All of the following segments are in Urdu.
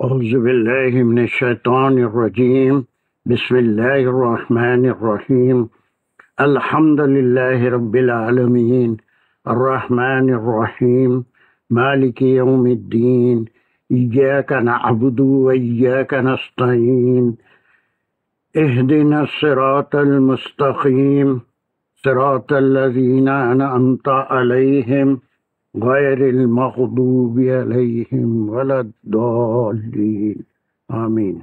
أعوذ بالله من الشيطان الرجيم. بسم الله الرحمن الرحيم. الحمد لله رب العالمين الرحمن الرحيم مالك يوم الدين إياك نعبد وإياك نستعين اهدنا الصراط المستقيم صراط الذين أنعمت عليهم غير المغضوب عليهم ولا الضالين آمين.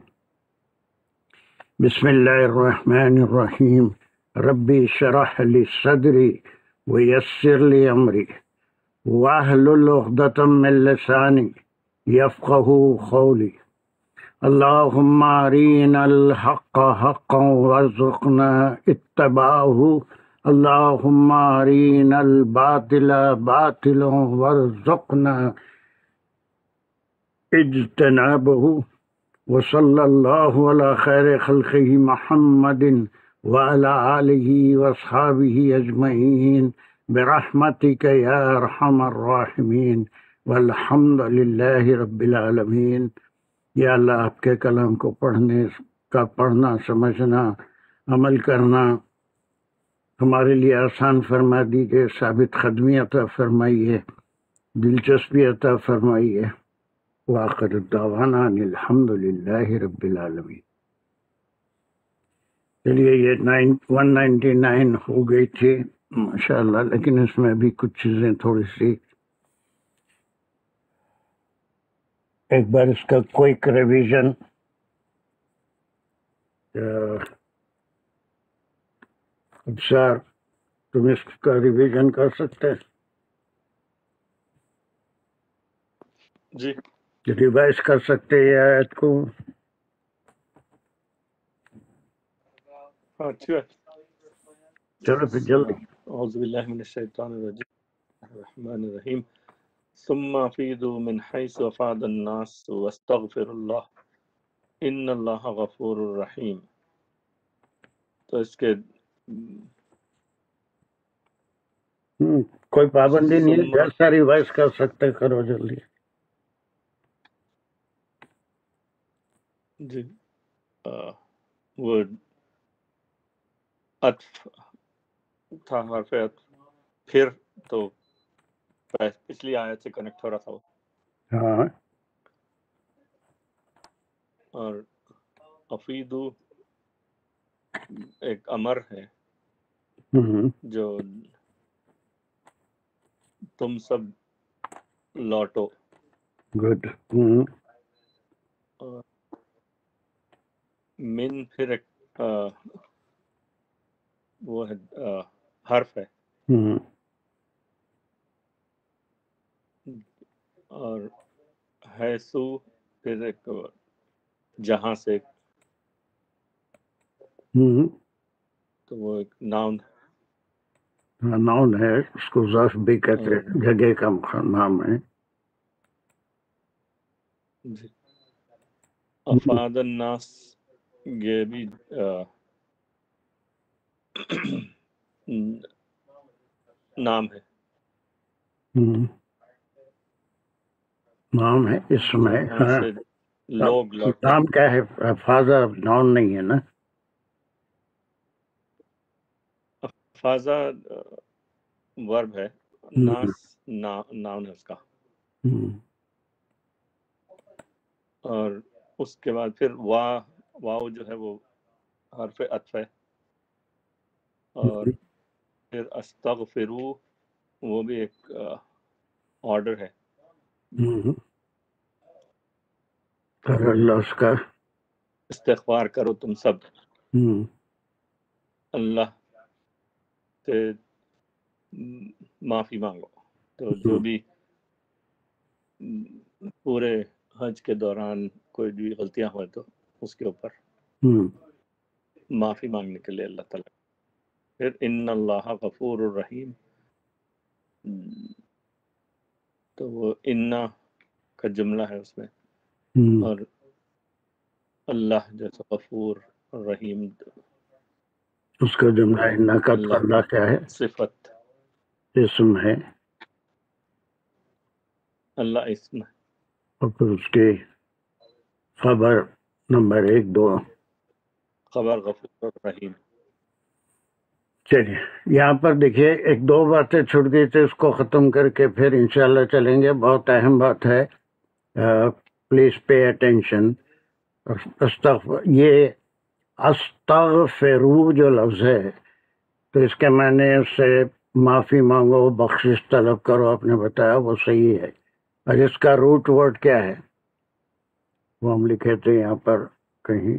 بسم الله الرحمن الرحيم. ربي اشرح لي صدري ويسر لي أمري واحلل عقدة من لساني يفقه قولي. اللهم أرنا الحق حقا وارزقنا اتباعه. اللهم أرنا الباطل باطلا وارزقنا اجتنابه. وصلى الله على خير خلقه محمد وعلى آله وأصحابه أجمعين برحمتك يا أرحم الراحمين والحمد لله رب العالمين. یا اللہ آپ کے کلام کو پڑھنا سمجھنا عمل کرنا ہمارے لیے آسان فرما دیجیے، ثابت قدمی عطا فرمائیے، دلچسپی عطا فرمائیے۔ وآخر الدعوانا ان الحمد للہ رب العالمین۔ چلیے یہ 199 ہو گئی تھی ماشاءاللہ، لیکن اس میں بھی کچھ چیزیں تھوڑی سی ایک بار اس کا کوئک ریویژن۔ ابصار تم اس کا ریویژن کر سکتے ہیں؟ جی ریوائز کر سکتے ہیں یہ آیت کو؟ ہاں اچھی بات۔ چلو پھر جلدی۔ اعوذ باللہ من الشیطان الرجیم الرحمن الرحیم ثم افیضوا من حیث افاض الناس واستغفروا اللہ ان اللہ غفور الرحیم۔ تو اس کے کوئی پابندی نہیں ہے، جیسا ریوائز کر سکتے کرو جلدی۔ جی وہ عطف تھا، حرف عطف، پھر تو پچھلی آیت سے کنیکٹ ہو رہا تھا وہ، ہاں اور افیدو ایک امر ہے جو تم سب لوٹو، گڈ۔ اور من پھر ایک وہ ہے حرف ہے، اور حیثو پھر ایک جہاں سے، تو وہ ایک ناؤن ناؤن ہے، اس کو ظرف بھی کہتے ہیں، جگہ کا نام ہے۔ جی افاد الناس یہ بھی نام ہے، نام ہے، اسم ہے۔ جہاں ہاں سے لوگ لوٹے۔ نام کیا ہے؟ فاضا ناؤن نہیں ہے نا؟ فازا ورب ہے، ناس ناؤن ہے اس کا، اور اس کے بعد پھر واو جو ہے وہ حرف عطف ہے، اور پھر استغفرو وہ بھی ایک آرڈر ہے، اللہ اس کا استغفار کرو تم سب اللہ سے معافی مانگو۔ تو جو بھی پورے حج کے دوران کوئی بھی غلطیاں ہوئے تو اس کے اوپر معافی مانگنے کے لیے اللہ تعالیٰ۔ پھر ان اللہ غفور الرحیم، تو وہ انا کا جملہ ہے اس میں، اور اللہ جیسا غفور رحیم اس کا جملہ انا کا تو اللہ کیا ہے؟ صفت، اسم ہے، اللہ اسم ہے، اور پھر اس کے خبر نمبر 1 2. خبر غفور رحیم. چلیے یہاں پر دیکھیے 1 2 باتیں چھوٹ گئی تھی، اس کو ختم کر کے پھر انشاءاللہ چلیں گے. بہت اہم بات ہے، پلیز پے اٹینشن. یہ استغفرو جو لفظ ہے تو اس کے معنی سے معافی مانگو، بخشش طلب کرو، آپ نے بتایا وہ صحیح ہے. اور اس کا روٹ ورڈ کیا ہے وہ ہم لکھے تھے یہاں پر کہیں.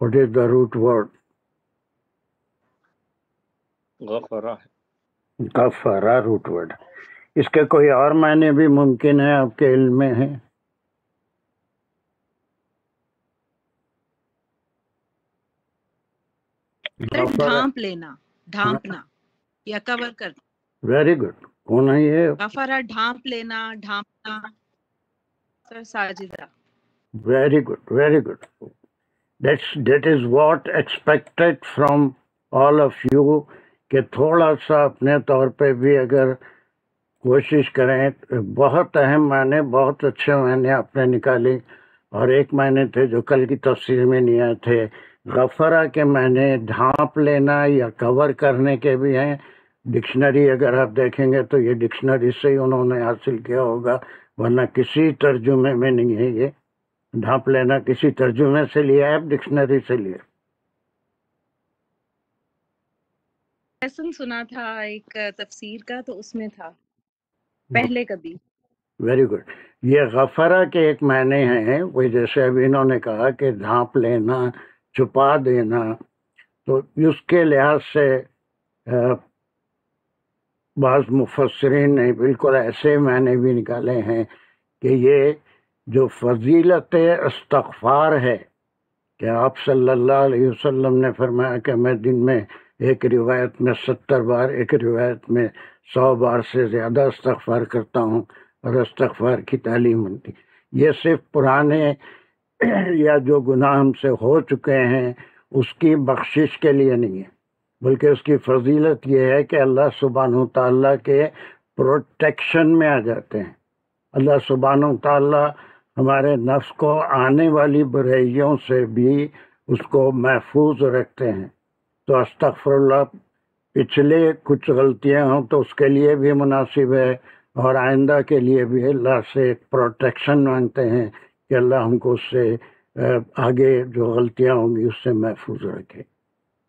What is the root word? غفرہ ہے. غفرا روٹ ورڈ. اس کے کوئی اور معنی بھی ممکن ہے آپ کے علم میں ہے؟ ڈھانپ لینا، ڈھانپنا یا کور کرنا. Very good. کون ہے یہ؟ غفرہ ڈھانپ لینا، ڈھانپنا. Sir Sajida. Very good very good. That is what expected from all of you کہ تھوڑا سا اپنے طور پہ بھی اگر کوشش کریں. بہت اہم معنی، بہت اچھے معنی آپ نے نکالی. اور ایک معنی تھے جو کل کی تفسیر میں نہیں آئے تھے. غفرہ کے معنی ڈھانپ لینا یا کور کرنے کے بھی ہیں. ڈکشنری اگر آپ دیکھیں گے تو یہ ڈکشنری سے ہی انہوں نے حاصل کیا ہوگا، ورنہ کسی ترجمے میں نہیں ہے. یہ ڈھانپ لینا کسی ترجمے سے لیا ہے، ڈکشنری سے لیا. لیسن سنا تھا ایک تفسیر کا تو اس میں تھا پہلے کبھی. Very good. یہ غفرہ کے ایک معنی ہیں، وہ جیسے ابھی انہوں نے کہا کہ ڈھانپ لینا، چھپا دینا. تو اس کے لحاظ سے بعض مفسرین نے بالکل ایسے معنی بھی نکالے ہیں کہ یہ جو فضیلت استغفار ہے کہ آپ صلی اللہ علیہ وسلم نے فرمایا کہ میں دن میں ایک روایت میں 70 بار، ایک روایت میں 100 بار سے زیادہ استغفار کرتا ہوں، اور استغفار کی تعلیم بنتی. یہ صرف پرانے یا جو گناہ ہم سے ہو چکے ہیں اس کی بخشش کے لیے نہیں ہے، بلکہ اس کی فضیلت یہ ہے کہ اللہ سبحانہ تعالیٰ کے پروٹیکشن میں آ جاتے ہیں. اللہ سبحانہ تعالیٰ ہمارے نفس کو آنے والی برائیوں سے بھی اس کو محفوظ رکھتے ہیں. تو استغفر اللہ پچھلے کچھ غلطیاں ہوں تو اس کے لیے بھی مناسب ہے، اور آئندہ کے لیے بھی اللہ سے پروٹیکشن مانگتے ہیں کہ اللہ ہم کو اس سے آگے جو غلطیاں ہوں گی اس سے محفوظ رکھے.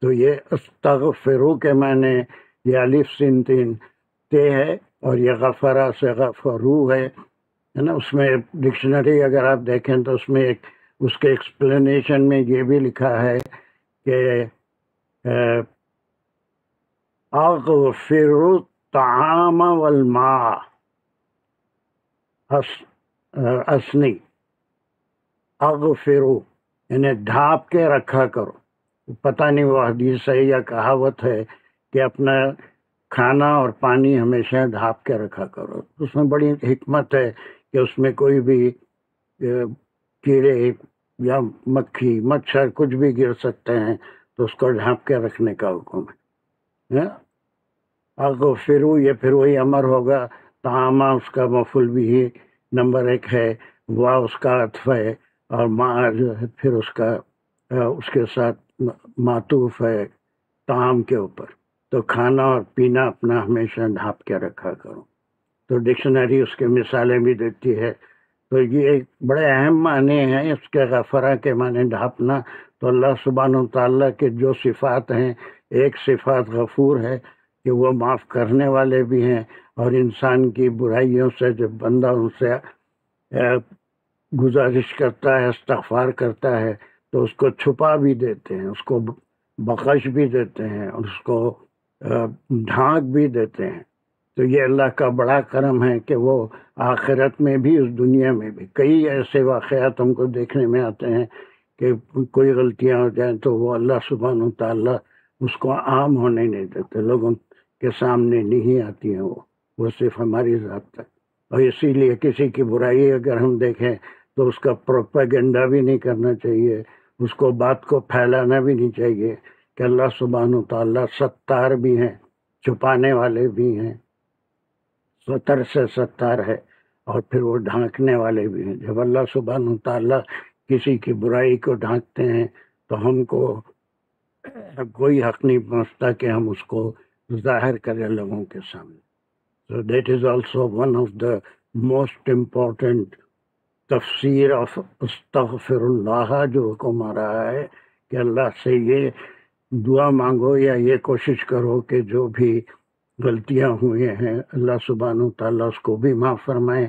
تو یہ استغفرو کے معنی یہ الف سین تین تے ہے، اور یہ غفرہ سے غفرو ہے نا. اس میں ڈکشنری اگر آپ دیکھیں تو اس میں ایک اس کے ایکسپلینیشن میں یہ بھی لکھا ہے کہ اغفر الطعام والماء، اسنی اغفرو یعنی ڈھانپ کے رکھا کرو. پتہ نہیں وہ حدیث ہے یا کہاوت ہے کہ اپنا کھانا اور پانی ہمیشہ ڈھانپ کے رکھا کرو. اس میں بڑی حکمت ہے کہ اس میں کوئی بھی کیڑے یا مکھی مچھر کچھ بھی گر سکتے ہیں، تو اس کو ڈھانپ کے رکھنے کا حکم ہے. اغفرو یہ پھر وہی امر ہوگا. طعامہ اس کا مفعول بھی نمبر 1 ہے، وا اس کا عطف ہے، اور ما جو ہے پھر اس کا اس کے ساتھ معطوف ہے طعام کے اوپر. تو کھانا اور پینا اپنا ہمیشہ ڈھانپ کے رکھا کرو. تو ڈکشنری اس کے مثالیں بھی دیتی ہے. تو یہ ایک بڑے اہم معنی ہیں اس کے غفرہ کے معنی ڈھانپنا. تو اللہ سبحانہ تعالیٰ کے جو صفات ہیں، ایک صفات غفور ہے کہ وہ معاف کرنے والے بھی ہیں، اور انسان کی برائیوں سے جب بندہ ان سے گزارش کرتا ہے، استغفار کرتا ہے، تو اس کو چھپا بھی دیتے ہیں، اس کو بخش بھی دیتے ہیں، اور اس کو ڈھانک بھی دیتے ہیں. تو یہ اللہ کا بڑا کرم ہے کہ وہ آخرت میں بھی اس دنیا میں بھی کئی ایسے واقعات ہم کو دیکھنے میں آتے ہیں کہ کوئی غلطیاں ہو جائیں تو وہ اللہ سبحانہ تعالیٰ اس کو عام ہونے نہیں دیتے، لوگوں کے سامنے نہیں آتی ہیں وہ صرف ہماری ذات تک. اور اسی لیے کسی کی برائی اگر ہم دیکھیں تو اس کا پروپیگنڈا بھی نہیں کرنا چاہیے، اس کو بات کو پھیلانا بھی نہیں چاہیے کہ اللہ سبحانہ تعالیٰ ستار بھی ہیں، چھپانے والے بھی ہیں، ستر سے ستار ہے. اور پھر وہ ڈھانکنے والے بھی ہیں. جب اللہ سبحانہ تعالیٰ کسی کی برائی کو ڈھانکتے ہیں تو ہم کو کوئی حق نہیں پہنچتا کہ ہم اس کو ظاہر کریں لوگوں کے سامنے. So that is also one of the most important تفسیر آف استغفر اللہ جو حکم آ رہا ہے کہ اللہ سے یہ دعا مانگو یا یہ کوشش کرو کہ جو بھی غلطیاں ہوئی ہیں اللہ سبحانہ تعالیٰ اس کو بھی معاف فرمائے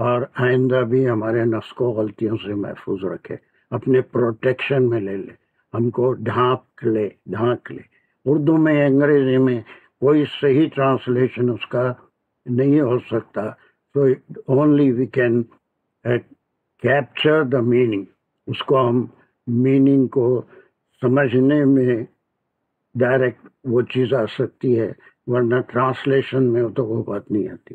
اور آئندہ بھی ہمارے نفس کو غلطیوں سے محفوظ رکھے، اپنے پروٹیکشن میں لے لے، ہم کو ڈھانک لے. اردو میں انگریزی میں کوئی صحیح ٹرانسلیشن اس کا نہیں ہو سکتا. So only we can capture the meaning. اس کو ہم میننگ کو سمجھنے میں ڈائریکٹ وہ چیز آ سکتی ہے، ورنہ ٹرانسلیشن میں تو وہ بات نہیں آتی.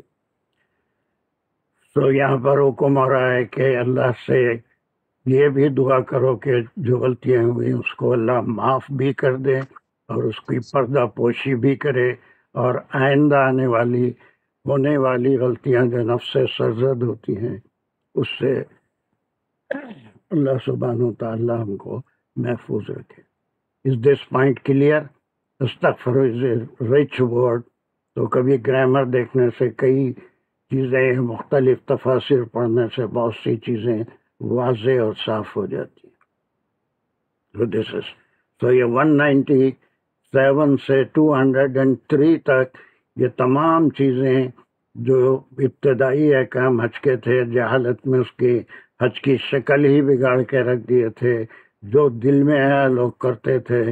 تو یہاں پر حکم ہو رہا ہے کہ اللہ سے یہ بھی دعا کرو کہ جو غلطیاں ہوئی اس کو اللہ معاف بھی کر دے اور اس کی پردہ پوشی بھی کرے، اور آئندہ ہونے والی غلطیاں جو نفس سے سرزد ہوتی ہیں اس سے اللہ سبحانہ و تعالیٰ ہم کو محفوظ رکھے. Is this point clear? استغفر is a rich word. تو کبھی گرامر دیکھنے سے کئی چیزیں، مختلف تفاسیر پڑھنے سے بہت سی چیزیں واضح اور صاف ہو جاتی ہیں. تو یہ 197 سے 203 تک یہ تمام چیزیں جو ابتدائی احکام حج کے تھے، جہالت میں اس کی حج کی شکل ہی بگاڑ کے رکھ دیے تھے، جو دل میں آیا لوگ کرتے تھے.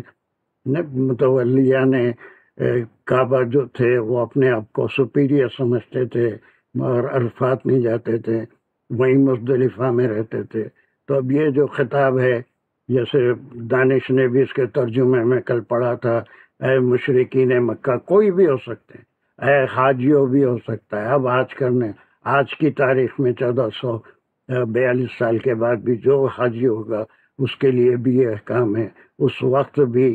متولیہ نے کعبہ جو تھے وہ اپنے آپ کو سپیریئر سمجھتے تھے اور عرفات نہیں جاتے تھے، وہیں مزدلفہ میں رہتے تھے. تو اب یہ جو خطاب ہے، جیسے دانش نے بھی اس کے ترجمے میں کل پڑھا تھا، اے مشرکین مکہ، کوئی بھی ہو سکتے ہیں، اے حاجیوں بھی ہو سکتا ہے. اب حج کرنے آج کی تاریخ میں 1442 سال کے بعد بھی جو حاجی ہوگا اس کے لیے بھی یہ احکام ہے. اس وقت بھی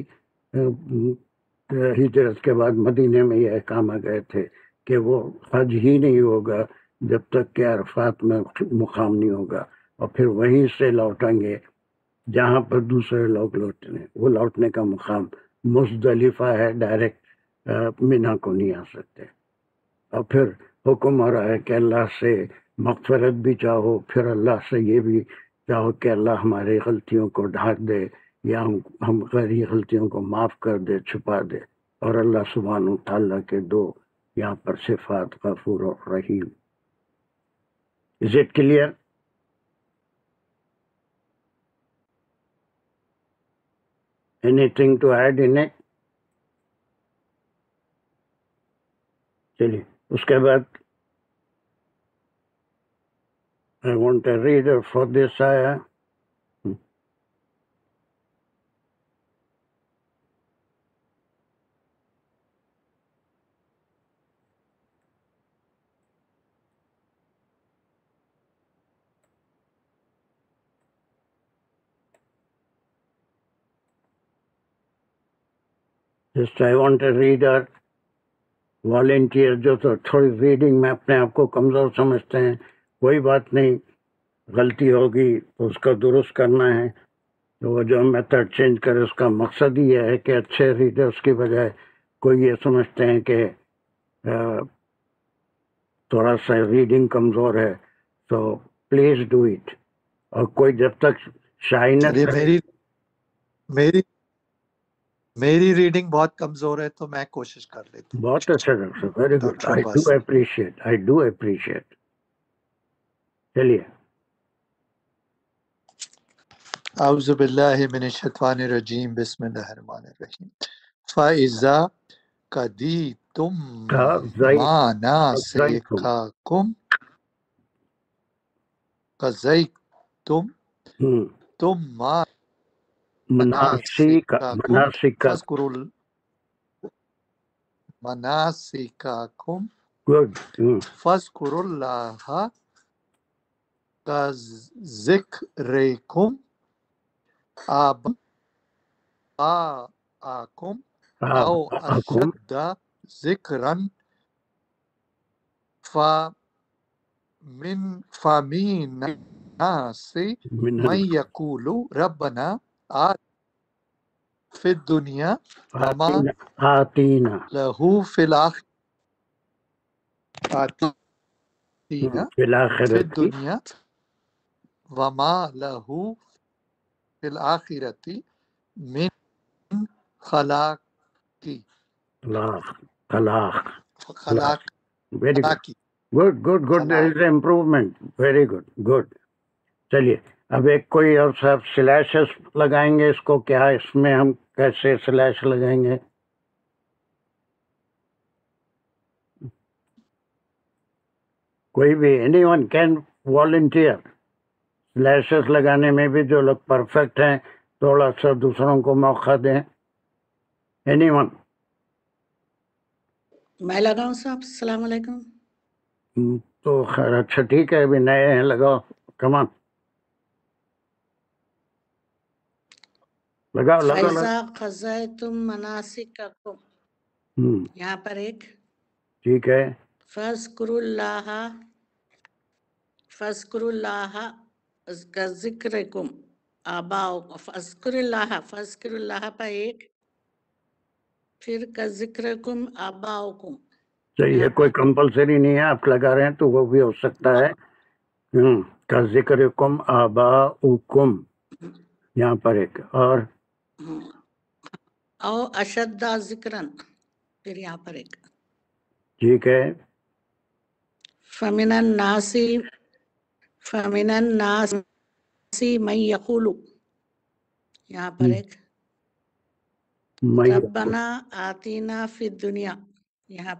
ہجرت کے بعد مدینے میں یہ احکام آ گئے تھے کہ وہ حج ہی نہیں ہوگا جب تک کہ عرفات میں مقام نہیں ہوگا، اور پھر وہیں سے لوٹیں گے جہاں پر دوسرے لوگ لوٹنے. وہ لوٹنے کا مقام مزدلفہ ہے، ڈائریکٹ مینا کو نہیں آ سکتے. اور پھر حکم ہو رہا ہے کہ اللہ سے مغفرت بھی چاہو، پھر اللہ سے یہ بھی چاہو کہ اللہ ہماری غلطیوں کو ڈھانک دے یا ہم غیر غلطیوں کو معاف کر دے، چھپا دے. اور اللہ سبحانہ تعالیٰ کے دو یہاں پر صفات غفور و رحیم. Is it clear? Anything to add in it? چلیے اس کے بعد I want a reader for this ayah. Just I want a reader, volunteer. جو تو تھوڑی ریڈنگ میں اپنے آپ کو کمزور سمجھتے ہیں، کوئی بات نہیں، غلطی ہوگی تو اس کا درست کرنا ہے. تو وہ جو میتھڈ چینج کرے اس کا مقصد ہی یہ ہے کہ اچھے ریڈرز کی بجائے کوئی یہ سمجھتے ہیں کہ تھوڑا سا ریڈنگ کمزور ہے، تو پلیز ڈو اٹ. اور کوئی جب تک شائنس میری ریڈنگ بہت کمزور ہے تو میں کوشش کر لیتا ہوں. بہت اچھا ڈاکٹر صاحب، very good. I do appreciate. چلیے. اعوذ باللہ من الشیطان الرجیم، بسم اللہ الرحمن الرحیم. فَإِذَا قَضَيْتُم مَّنَاسِكَکُم، قَضَيْتُم تم مناسککم فاذکروا اللہ کذکرکم آباءکم او اشد ذکرا، فمن من فامین ناسی من من یقول ربنا آت فی الدنیا وما آتینا لہو فی آتینا فی فی الآخرت الدنیا وما لہو فی الآخرت من خلاقی خلاق خلاق very good خلاقی good there خلاق is improvement very good. چلیے اب ایک کوئی اور صاحب سلیشز لگائیں گے اس کو، کیا اس میں ہم کیسے سلیش لگائیں گے؟ کوئی بھی اینی ون کین والنٹیئر سلیشز لگانے میں بھی جو لوگ پرفیکٹ ہیں تھوڑا سا دوسروں کو موقع دیں. Any one? میں لگاؤں صاحب؟ السلام علیکم. تو خیر اچھا ٹھیک ہے، ابھی نئے ہیں، لگاؤ کمان لگاؤ. فَإِذَا قَضَيْتُم مَنَاسِكَكُم، یہاں پر ایک ٹھیک ہے. فَاذْكُرُوا اللَّهَ كَذِكْرِكُم آباؤکم. فَاذْكُرُوا اللَّهَ پر ایک، پھر كَذِكْرِكُم آباؤکم. یہ کوئی کمپلسری نہیں ہے، آپ لگا رہے ہیں تو وہ بھی ہو سکتا ہے. کا ذکر کم آباؤکم یہاں پر ایک، اور او اشد ذکرن، پھر یہاں پر ایک ٹھیک ہے. فَمِنَ النَّاسِ مَن یقول، یہاں پر ایک ربنا آتینا فی الدنیا، یہاں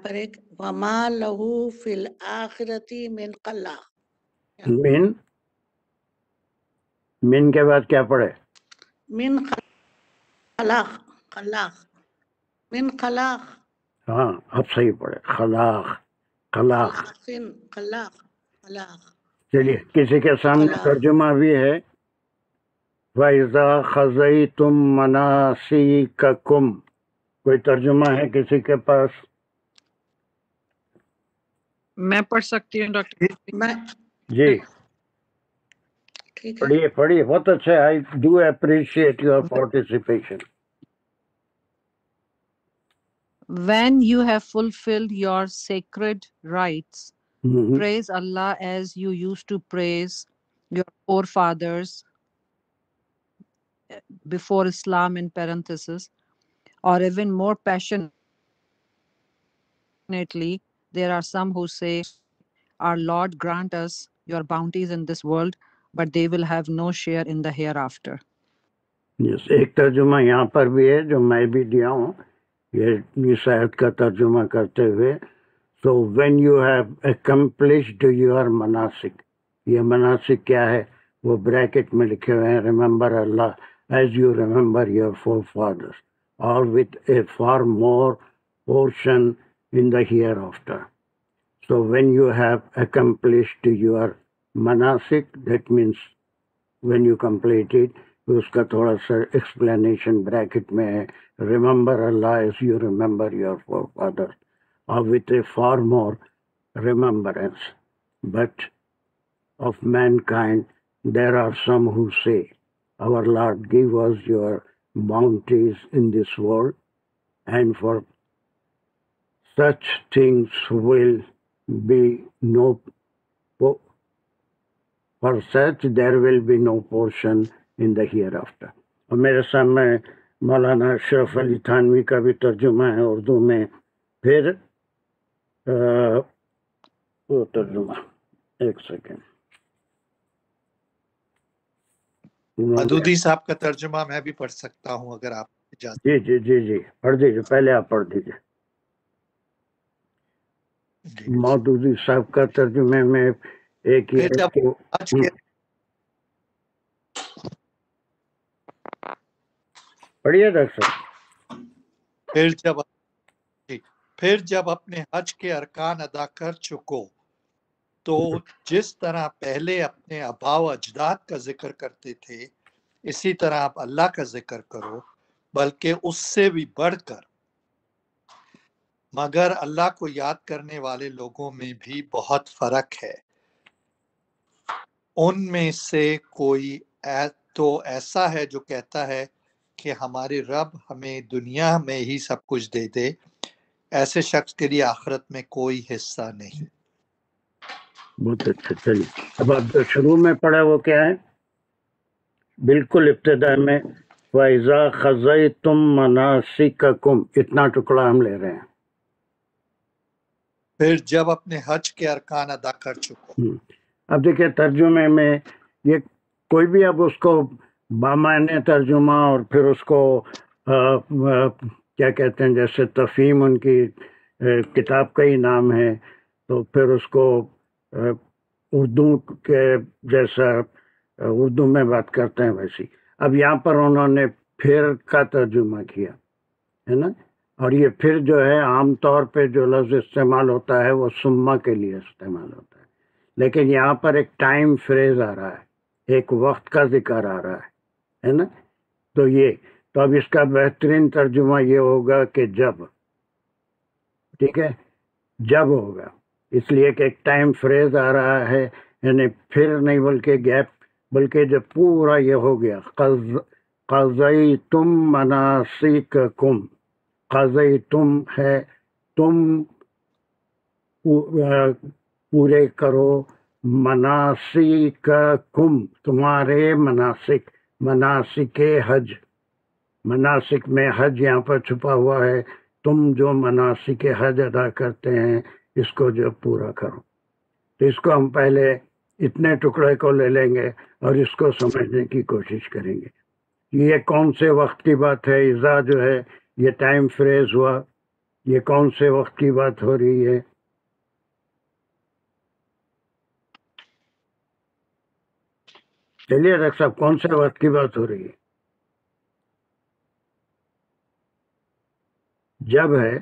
پر ایک وما لہو فی الآخرت من خلاق. من کے بعد کیا پڑھے؟ من خلاق. من خلاق. ہاں اب صحیح پڑھے، خلاق. چلیے کسی کے سامنے ترجمہ بھی ہے. وَإِذَا خَضَيْتُم مَنَاسِكَكُم، کوئی ترجمہ ہے کسی کے پاس؟ میں پڑھ سکتی ہوں ڈاکٹر؟ جی ٹھیک ہے. پڑھیے بہت اچھا. I do appreciate your participation. When you have fulfilled your sacred rites, praise Allah as you used to praise your forefathers before Islam in parenthesis, or even more passionately. There are some who say, our Lord grant us your bounties in this world, but they will have no share in the hereafter. Yes, ایک ترجمہ یہاں پر بھی ہے جو میں بھی دیا ہوں یہ اس آیت کا ترجمہ کرتے ہوئے. So when you have accomplished your manasik، یہ مناسک کیا ہے وہ بریکٹ میں لکھے ہوئے ہیں. Remember Allah as you remember your forefathers, or with a far more portion in the hereafter. So when you have accomplished your manasik, that means when you complete it، اس کا تھوڑا سا ایکسپلینیشن بریکٹ میں ہے. Remember Allah as you remember your forefathers, or with a far more remembrance. But of mankind there are some who say, our Lord, give us your bounties in this world, and for such things will be no, for such there will be no portion in the hereafter. اور میرے سامنے مولانا اشرف علی تھانوی کا بھی ترجمہ ہے اردو میں. پھر وہ ترجمہ ایک سیکنڈ، مدودی صاحب کا ترجمہ میں بھی پڑھ سکتا ہوں اگر آپ اجازت. جی پڑھ دیجیے، پہلے آپ پڑھ دیجیے. مودودی صاحب کا ترجمے میں ایک ہی ہے کہ پڑھیے ڈاکٹر صاحب. پھر جب اپنے حج کے ارکان ادا کر چکو تو جس طرح پہلے اپنے آباء و اجداد کا ذکر کرتے تھے اسی طرح آپ اللہ کا ذکر کرو، بلکہ اس سے بھی بڑھ کر. مگر اللہ کو یاد کرنے والے لوگوں میں بھی بہت فرق ہے۔ ان میں سے کوئی تو ایسا ہے جو کہتا ہے کہ ہمارے رب ہمیں دنیا میں ہی سب کچھ دے دے، ایسے شخص کے لیے آخرت میں کوئی حصہ نہیں۔ بہت اچھا، چلیے اب آپ جو شروع میں پڑھا وہ کیا ہے؟ بالکل ابتدا میں وَإِذَا خَضَيْتُم مَنَاسِكَكُمْ، اتنا ٹکڑا ہم لے رہے ہیں۔ پھر جب اپنے حج کے ارکان ادا کر چکو۔ اب دیکھیں ترجمے میں یہ کوئی بھی اب اس کو بامعنی ترجمہ اور پھر اس کو کیا کہتے ہیں، جیسے تفہیم ان کی کتاب کا ہی نام ہے، تو پھر اس کو اردو کے جیسا اردو میں بات کرتے ہیں ویسی۔ اب یہاں پر انہوں نے پھر کا ترجمہ کیا ہے نا، اور یہ پھر جو ہے عام طور پہ جو لفظ استعمال ہوتا ہے وہ سما کے لیے استعمال ہوتا ہے، لیکن یہاں پر ایک ٹائم فریز آ رہا ہے، ایک وقت کا ذکر آ رہا ہے نا، تو اب اس کا بہترین ترجمہ یہ ہوگا کہ جب، ٹھیک ہے، جب ہوگا، اس لیے کہ ایک ٹائم فریز آ رہا ہے، یعنی پھر نہیں بلکہ گیپ، بلکہ جب پورا یہ ہو گیا قضیتم مناسککم، قضیتم ہے تم پورے کرو، مناسککم تمہارے مناسک، مناسک حج، مناسک میں حج یہاں پر چھپا ہوا ہے، تم جو مناسک حج ادا کرتے ہیں اس کو جو پورا کرو۔ تو اس کو ہم پہلے اتنے ٹکڑے کو لے لیں گے اور اس کو سمجھنے کی کوشش کریں گے۔ یہ کون سے وقت کی بات ہے؟ اذا جو ہے یہ ٹائم فریز ہوا، یہ کون سے وقت کی بات ہو رہی ہے؟ چلیے ڈاکٹر صاحب، کون سے وقت کی بات ہو رہی ہے؟ جب ہے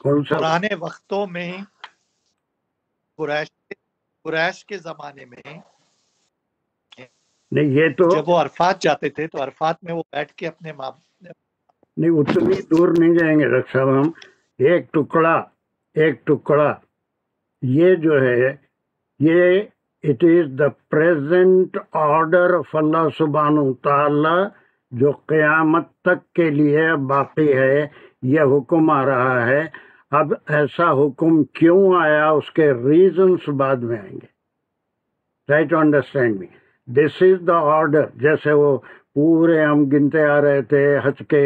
کون سا؟ پرانے وقتوں میں قریش کے زمانے میں نہیں، یہ تو جب وہ عرفات جاتے تھے تو عرفات میں وہ بیٹھ کے اپنے نہیں، اتنی دور نہیں جائیں گے ڈاکٹر صاحب ہم، ایک ٹکڑا یہ جو ہے یہ it is the present order of Allah سبحانہ تعالی جو قیامت تک کے لیے باقی ہے، یہ حکم آ رہا ہے۔ اب ایسا حکم کیوں آیا، اس کے ریزنس بعد میں آئیں گے۔ Try to understand me, this is the order, جیسے وہ پورے ہم گنتے آ رہے تھے حج کے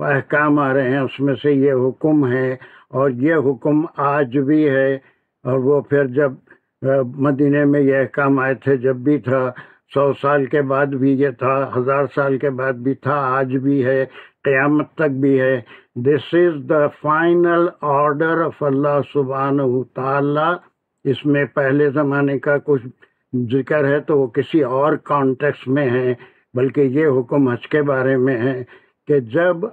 احکام آ رہے ہیں، اس میں سے یہ حکم ہے، اور یہ حکم آج بھی ہے، اور وہ پھر جب مدینے میں یہ احکام آئے تھے جب بھی تھا، 100 سال کے بعد بھی یہ تھا، 1000 سال کے بعد بھی تھا، آج بھی ہے، قیامت تک بھی ہے۔ دس is the final order of Allah سبحانہ تعالی۔ اس میں پہلے زمانے کا کچھ ذکر ہے تو وہ کسی اور کانٹیکس میں ہے، بلکہ یہ حکم حج کے بارے میں ہے کہ جب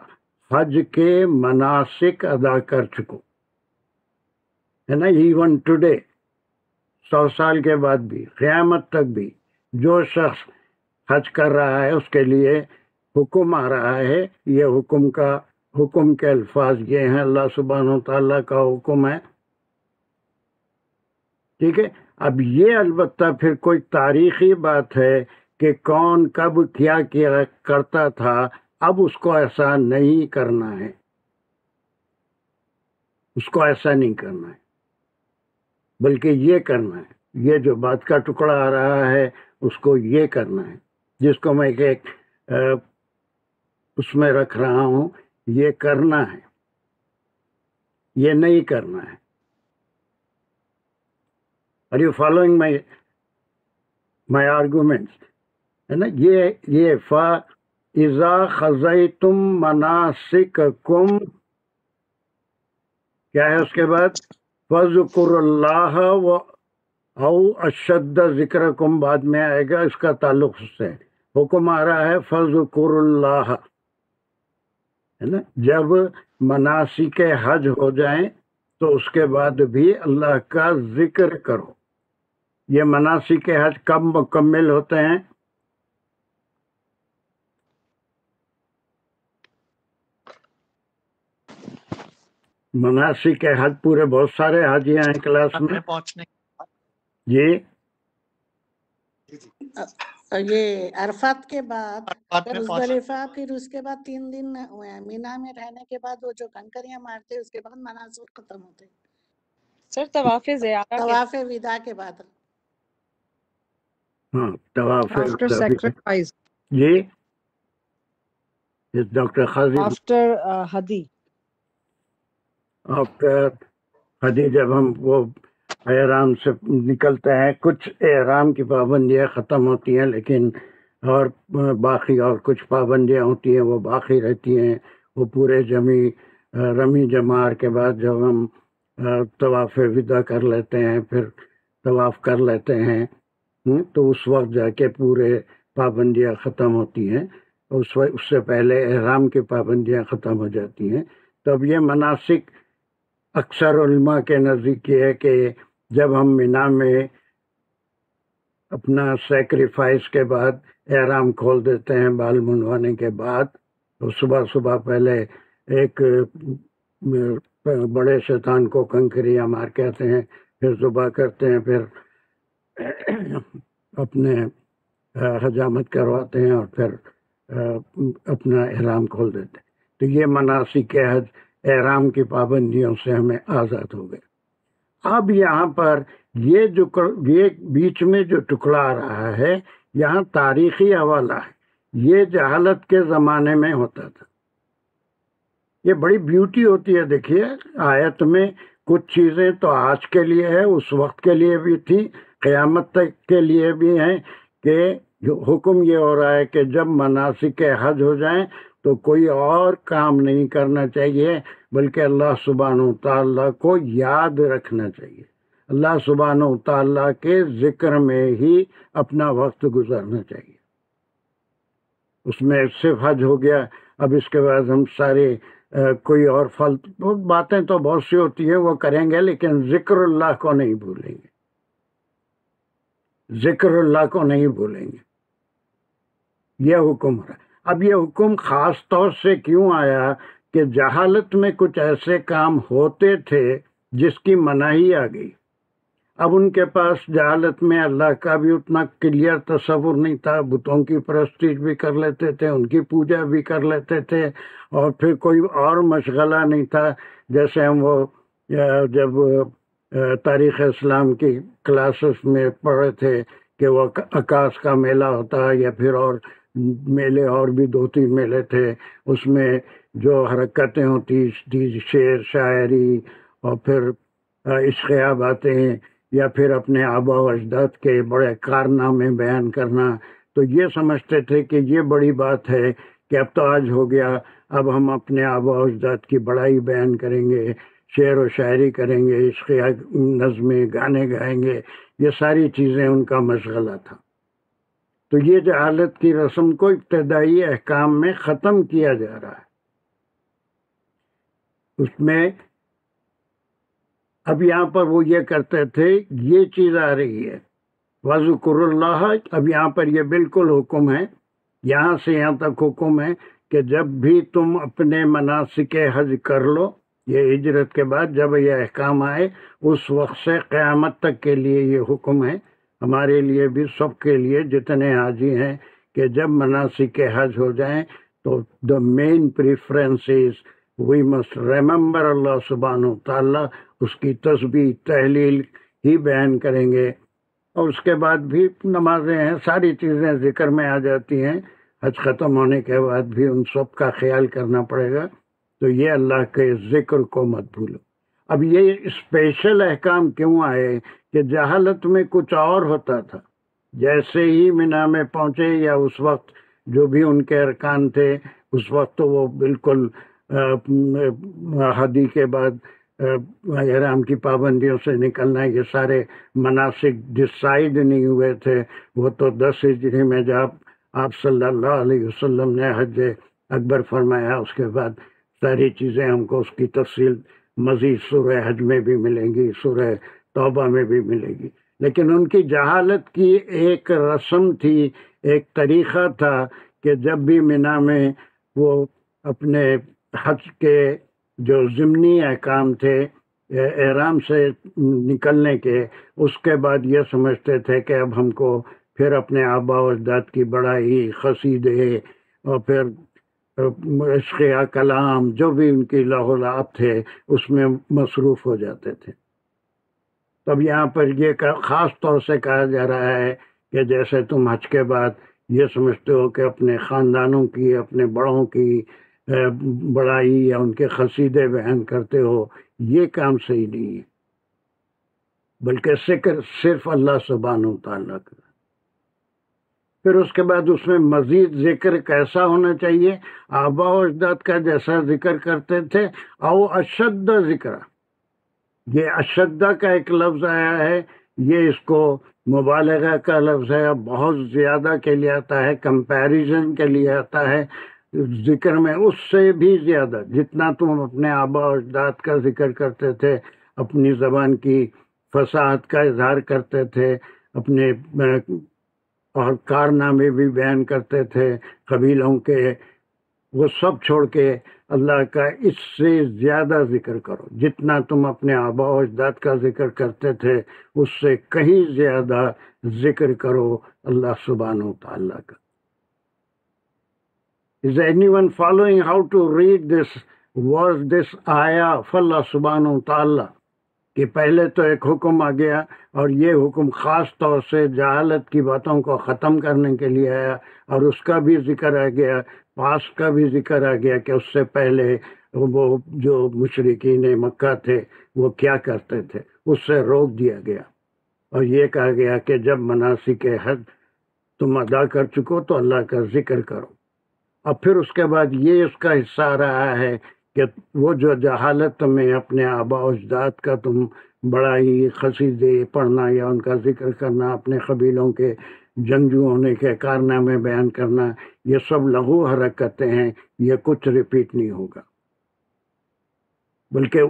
حج کے مناسک ادا کر چکو، ہے نا، ایون ٹوڈے 100 سال کے بعد بھی، قیامت تک بھی جو شخص حج کر رہا ہے اس کے لیے حکم آ رہا ہے۔ یہ حکم کے الفاظ یہ ہیں، اللہ سبحانہ تعالیٰ کا حکم ہے، ٹھیک ہے۔ اب یہ البتہ پھر کوئی تاریخی بات ہے کہ کون کب کیا کرتا تھا، اب اس کو ایسا نہیں کرنا ہے، اس کو ایسا نہیں کرنا ہے، بلکہ یہ کرنا ہے۔ یہ جو بات کا ٹکڑا آ رہا ہے اس کو یہ کرنا ہے، جس کو میں ایک اس میں رکھ رہا ہوں، یہ کرنا ہے، یہ نہیں کرنا ہے۔ Are you following my arguments؟ ہے نا، یہ فَإِذَا خَضَيْتُم مَنَاسِكَكُمْ، کیا ہے اس کے بعد؟ فَاذْكُرُوا اللَّهَ او اشد ذکرکم بعد میں آئے گا، اس کا تعلق اس سے حکم آ رہا ہے فَاذْكُرُوا اللَّهَ، ہے نا، جب مناسک حج ہو جائیں تو اس کے بعد بھی اللہ کا ذکر کرو۔ یہ مناسک حج کب مکمل ہوتے ہیں؟ مناسک حج پورے بہت سارے حاجی ہیں کلاس میں پہنچنے جی یہ عرفات کے بعد عرفات پھر میں پہنچ مزدلفہ، پھر اس کے بعد 3 دن مینا میں رہنے کے بعد وہ جو کنکریاں مارتے اس کے بعد مناسک ختم ہوتے سر طواف زیارہ کے طواف وداع کے بعد. ہاں طواف after sacrifice, جی ڈاکٹر خاضی after hadi. آفٹر حدیث جب ہم وہ احرام سے نکلتے ہیں کچھ احرام کی پابندیاں ختم ہوتی ہیں لیکن اور باقی اور کچھ پابندیاں ہوتی ہیں وہ باقی رہتی ہیں. وہ پورے رمی جمار کے بعد جب ہم طواف وداع کر لیتے ہیں پھر طواف کر لیتے ہیں تو اس وقت جا کے پورے پابندیاں ختم ہوتی ہیں. اس سے پہلے احرام کی پابندیاں ختم ہو جاتی ہیں. تب یہ مناسک اکثر علماء کے نزدیک یہ ہے کہ جب ہم مینا میں اپنا سیکریفائس کے بعد احرام کھول دیتے ہیں بال منڈوانے کے بعد تو صبح پہلے ایک بڑے شیطان کو کنکریاں مار کے آتے ہیں پھر ذبح کرتے ہیں پھر اپنے حجامت کرواتے ہیں اور پھر اپنا احرام کھول دیتے ہیں. تو یہ مناسک حج احرام کی پابندیوں سے ہمیں آزاد ہو گئے. اب یہاں پر یہ بیچ میں جو ٹکڑا آ رہا ہے یہاں تاریخی حوالہ ہے. یہ جہالت کے زمانے میں ہوتا تھا. یہ بڑی بیوٹی ہوتی ہے. دیکھیے آیت میں کچھ چیزیں تو آج کے لیے ہے اس وقت کے لیے بھی تھی قیامت تک کے لیے بھی ہیں کہ حکم یہ ہو رہا ہے کہ جب مناسک حج ہو جائیں تو کوئی اور کام نہیں کرنا چاہیے بلکہ اللہ سبحانہ و تعالیٰ کو یاد رکھنا چاہیے. اللہ سبحانہ و تعالیٰ کے ذکر میں ہی اپنا وقت گزارنا چاہیے. اس میں صرف حج ہو گیا. اب اس کے بعد ہم سارے کوئی اور باتیں تو بہت سی ہوتی ہیں وہ کریں گے لیکن ذکر اللہ کو نہیں بھولیں گے. ذکر اللہ کو نہیں بھولیں گے. یہ حکم ہے. اب یہ حکم خاص طور سے کیوں آیا کہ جہالت میں کچھ ایسے کام ہوتے تھے جس کی مناہی آ گئی. اب ان کے پاس جہالت میں اللہ کا بھی اتنا کلیئر تصور نہیں تھا. بتوں کی پرستش بھی کر لیتے تھے ان کی پوجا بھی کر لیتے تھے اور پھر کوئی اور مشغلہ نہیں تھا. جیسے ہم وہ جب تاریخ اسلام کی کلاسز میں پڑھے تھے کہ وہ عکاس کا میلہ ہوتا ہے یا پھر اور میلے اور بھی 2-3 میلے تھے. اس میں جو حرکتیں ہوتی تھی شعر شاعری اور پھر عشقیہ باتیں یا پھر اپنے آبا و اجداد کے بڑے کارنامے بیان کرنا. تو یہ سمجھتے تھے کہ یہ بڑی بات ہے کہ اب تو آج ہو گیا اب ہم اپنے آبا و اجداد کی بڑائی بیان کریں گے شعر و شاعری کریں گے عشقیہ نظمیں گانے گائیں گے. یہ ساری چیزیں ان کا مشغلہ تھا. تو یہ جہالت کی رسم کو ابتدائی احکام میں ختم کیا جا رہا ہے. اس میں اب یہاں پر وہ یہ کرتے تھے یہ چیز آ رہی ہے وَذْكُرُوا اللَّهَ. اب یہاں پر یہ بالکل حکم ہے. یہاں سے یہاں تک حکم ہے کہ جب بھی تم اپنے مناسک حج کر لو یہ ہجرت کے بعد جب یہ احکام آئے اس وقت سے قیامت تک کے لیے یہ حکم ہے ہمارے لیے بھی سب کے لیے جتنے حاجی ہیں کہ جب مناسک حج ہو جائیں تو the main preference is we must remember اللہ سبحانہ و تعالیٰ. اس کی تسبیح تحلیل ہی بیان کریں گے اور اس کے بعد بھی نمازیں ہیں ساری چیزیں ذکر میں آ جاتی ہیں. حج ختم ہونے کے بعد بھی ان سب کا خیال کرنا پڑے گا. تو یہ اللہ کے ذکر کو مت بھولو. اب یہ اسپیشل احکام کیوں آئے کہ جہالت میں کچھ اور ہوتا تھا. جیسے ہی مینا میں پہنچے یا اس وقت جو بھی ان کے ارکان تھے اس وقت تو وہ بالکل حدی کے بعد احرام کی پابندیوں سے نکلنا یہ سارے مناسک ڈسائیڈ نہیں ہوئے تھے. وہ تو 10 ہجری میں جب آپ صلی اللہ علیہ وسلم نے حج اکبر فرمایا اس کے بعد ساری چیزیں ہم کو اس کی تفصیل مزید سورہ حج میں بھی ملیں گی سورہ توبہ میں بھی ملے گی. لیکن ان کی جہالت کی ایک رسم تھی ایک طریقہ تھا کہ جب بھی مینا میں وہ اپنے حج کے جو ضمنی احکام تھے احرام سے نکلنے کے، اس کے بعد یہ سمجھتے تھے کہ اب ہم کو پھر اپنے آبا و اجداد کی بڑائی، قصیدے اور پھر عشق کلام جو بھی ان کی لاہ و لعب تھے اس میں مصروف ہو جاتے تھے۔ تب یہاں پر یہ خاص طور سے کہا جا رہا ہے کہ جیسے تم حج کے بعد یہ سمجھتے ہو کہ اپنے خاندانوں کی، اپنے بڑوں کی بڑائی یا ان کے قصیدے بیان کرتے ہو، یہ کام صحیح نہیں ہے، بلکہ ذکر صرف اللہ سبحانہ و تعالیٰ کا۔ پھر اس کے بعد اس میں مزید ذکر کیسا ہونا چاہیے؟ آبا و اجداد کا جیسا ذکر کرتے تھے، او اشد ذکر، یہ اشدہ کا ایک لفظ آیا ہے، یہ اس کو مبالغہ کا لفظ ہے، بہت زیادہ کے لیے آتا ہے، کمپیریزن کے لیے آتا ہے، ذکر میں اس سے بھی زیادہ جتنا تم اپنے آبا و اجداد کا ذکر کرتے تھے، اپنی زبان کی فصاحت کا اظہار کرتے تھے، اپنے اور کارنامے بھی بیان کرتے تھے قبیلوں کے، وہ سب چھوڑ کے اللہ کا اس سے زیادہ ذکر کرو، جتنا تم اپنے آبا و اجداد کا ذکر کرتے تھے اس سے کہیں زیادہ ذکر کرو اللہ سبحانہ و تعالیٰ کا۔ Is anyone following how to read this verse, this ayah of Allah سبحانہ و تعالیٰ؟ کہ پہلے تو ایک حکم آ گیا اور یہ حکم خاص طور سے جہالت کی باتوں کو ختم کرنے کے لیے آیا، اور اس کا بھی ذکر آ گیا، پاس کا بھی ذکر آ گیا کہ اس سے پہلے وہ جو مشرکین مکہ تھے وہ کیا کرتے تھے، اس سے روک دیا گیا، اور یہ کہا گیا کہ جب مناسک حج تم ادا کر چکو تو اللہ کا ذکر کرو۔ اور پھر اس کے بعد یہ اس کا حصہ آ رہا ہے کہ وہ جو جہالت میں اپنے آبا و اجداد کا تم بڑائی، قصیدے پڑھنا یا ان کا ذکر کرنا، اپنے قبیلوں کے جنگجو ہونے کے کارنامے بیان کرنا، یہ سب لغو حرکتیں ہیں، یہ کچھ ریپیٹ نہیں ہوگا، بلکہ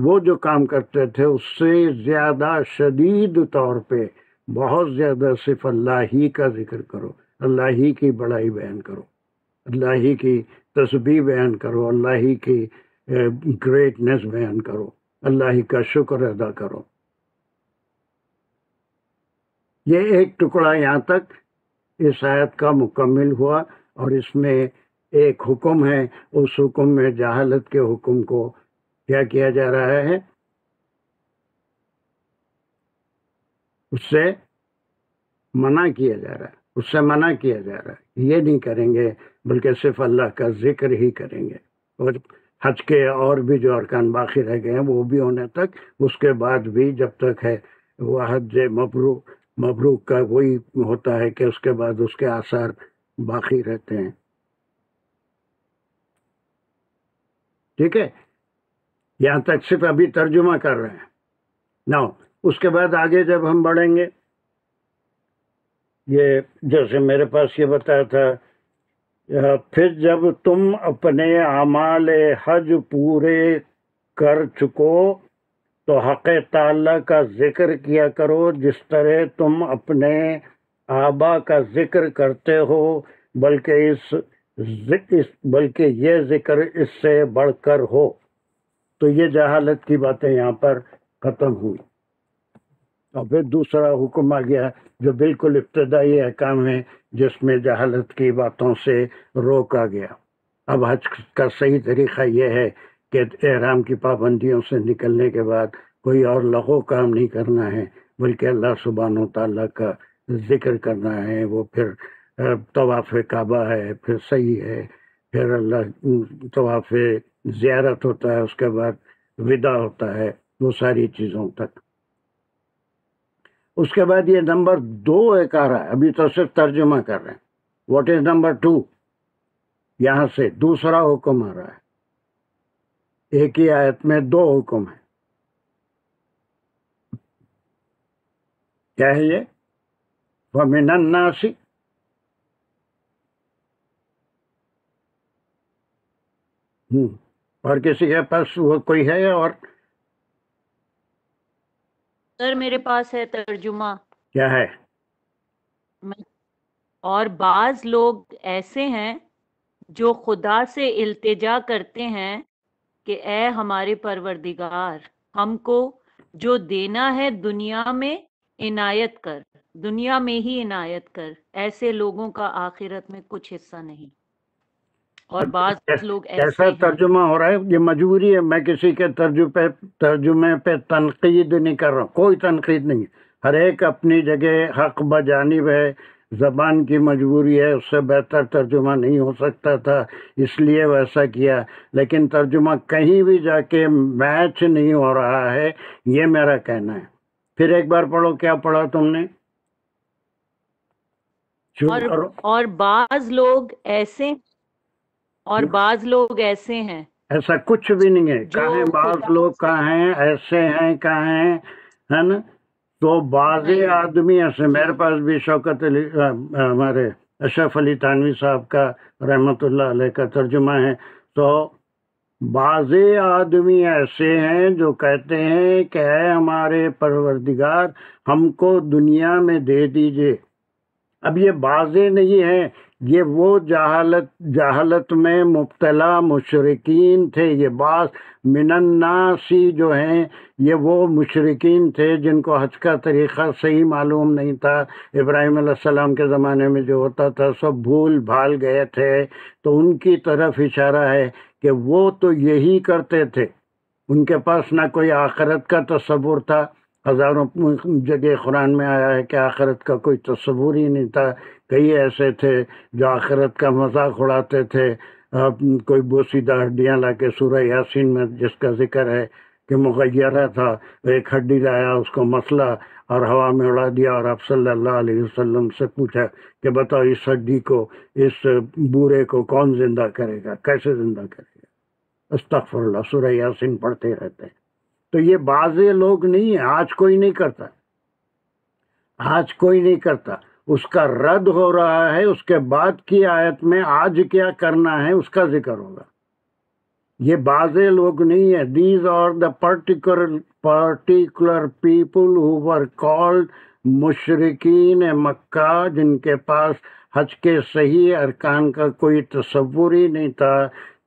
وہ جو کام کرتے تھے اس سے زیادہ شدید طور پہ بہت زیادہ صرف اللہ ہی کا ذکر کرو، اللہ ہی کی بڑائی بیان کرو، اللہ ہی کی تسبیح بیان کرو، اللہ ہی کی گریٹنس بیان کرو، اللہ ہی کا شکر ادا کرو۔ یہ ایک ٹکڑا یہاں تک اس آیت کا مکمل ہوا، اور اس میں ایک حکم ہے، اس حکم میں جہالت کے حکم کو کیا کیا جا رہا ہے، اس سے منع کیا جا رہا ہے، اس سے منع کیا جا رہا ہے، یہ نہیں کریں گے بلکہ صرف اللہ کا ذکر ہی کریں گے، اور حج کے اور بھی جو ارکان باقی رہ گئے ہیں وہ بھی ہونے تک، اس کے بعد بھی جب تک ہے وہ حج مبروک کا وہی ہوتا ہے کہ اس کے بعد اس کے آثار باقی رہتے ہیں۔ ٹھیک ہے، یہاں تک صرف ابھی ترجمہ کر رہے ہیں۔ نہ اس کے بعد آگے جب ہم بڑھیں گے، یہ جیسے میرے پاس یہ بتایا تھا، پھر جب تم اپنے اعمال حج پورے کر چکو تو حق تعالی کا ذکر کیا کرو جس طرح تم اپنے آبا کا ذکر کرتے ہو، بلکہ یہ ذکر اس سے بڑھ کر ہو۔ تو یہ جہالت کی باتیں یہاں پر ختم ہوئی، اور پھر دوسرا حکم آ گیا جو بالکل ابتدائی احکام ہے، جس میں جہالت کی باتوں سے روکا گیا۔ اب حج کا صحیح طریقہ یہ ہے کہ احرام کی پابندیوں سے نکلنے کے بعد کوئی اور لغو کام نہیں کرنا ہے، بلکہ اللہ سبحانہ و تعالیٰ کا ذکر کرنا ہے۔ وہ پھر طواف کعبہ ہے، پھر صحیح ہے، پھر اللہ طواف زیارت ہوتا ہے، اس کے بعد وداع ہوتا ہے، وہ ساری چیزوں تک۔ اس کے بعد یہ نمبر 2 ایک آ رہا ہے، ابھی تو صرف ترجمہ کر رہے ہیں۔ What is number 2؟ یہاں سے دوسرا حکم آ رہا ہے، ایک ہی آیت میں 2 حکم ہیں۔ کیا ہے یہ؟ وَمِنَ النَّاسِ، اور کسی کے پاس وہ کوئی ہے؟ اور سر میرے پاس ہے ترجمہ۔ کیا ہے؟ اور بعض لوگ ایسے ہیں جو خدا سے التجا کرتے ہیں کہ اے ہمارے پروردگار ہم کو جو دینا ہے دنیا میں عنایت کر، دنیا میں ہی عنایت کر، ایسے لوگوں کا آخرت میں کچھ حصہ نہیں۔ اور بعض لوگ ایسے کیسا ہیں، ترجمہ ہو رہا ہے؟ یہ مجبوری ہے، میں کسی کے ترجمے پہ تنقید نہیں کر رہا ہوں، کوئی تنقید نہیں ہے، ہر ایک اپنی جگہ حق بجانب ہے، زبان کی مجبوری ہے، اس سے بہتر ترجمہ نہیں ہو سکتا تھا اس لیے ویسا کیا، لیکن ترجمہ کہیں بھی جا کے میچ نہیں ہو رہا ہے، یہ میرا کہنا ہے۔ پھر ایک بار پڑھو، کیا پڑھا تم نے؟ شروع کرو۔ اور بعض لوگ ایسے ہیں ایسا کچھ بھی نہیں ہے، جو کہیں بعض خدا لوگ کہاں ہیں، ایسے ہیں کہاں ہیں، ہے نا؟ تو بعض نہیں، آدمی ایسے، جی میرے پاس بھی شوکت علی ہمارے اشرف علی تھانوی صاحب کا رحمت اللہ علیہ کا ترجمہ ہے، تو بعض آدمی ایسے ہیں جو کہتے ہیں کہ اے ہمارے پروردگار ہم کو دنیا میں دے دیجئے۔ اب یہ بعضے نہیں ہیں، یہ وہ جہالت میں مبتلا مشرکین تھے، یہ بعض من الناسی جو ہیں یہ وہ مشرکین تھے جن کو حج کا طریقہ صحیح معلوم نہیں تھا، ابراہیم علیہ السلام کے زمانے میں جو ہوتا تھا سب بھول بھال گئے تھے، تو ان کی طرف اشارہ ہے کہ وہ تو یہی کرتے تھے، ان کے پاس نہ کوئی آخرت کا تصور تھا، ہزاروں جگہ قرآن میں آیا ہے کہ آخرت کا کوئی تصور ہی نہیں تھا، کئی ایسے تھے جو آخرت کا مذاق اڑاتے تھے، کوئی بوسیدہ ہڈیاں لا کے سورہ یاسین میں جس کا ذکر ہے کہ مغیرہ تھا، ایک ہڈی لایا اس کو مسلا اور ہوا میں اڑا دیا، اور آپ صلی اللہ علیہ وسلم سے پوچھا کہ بتاؤ اس ہڈی کو، اس بورے کو کون زندہ کرے گا، کیسے زندہ کرے گا؟ استغفر اللہ، سورہ یاسین پڑھتے رہتے ہیں۔ تو یہ بعض لوگ نہیں ہیں، آج کوئی نہیں کرتا، آج کوئی نہیں کرتا، اس کا رد ہو رہا ہے، اس کے بعد کی آیت میں آج کیا کرنا ہے اس کا ذکر ہوگا۔ یہ بعض لوگ نہیں ہیں، these are the particular people who were called مشرکین مکہ، جن کے پاس حج کے صحیح ارکان کا کوئی تصور ہی نہیں تھا،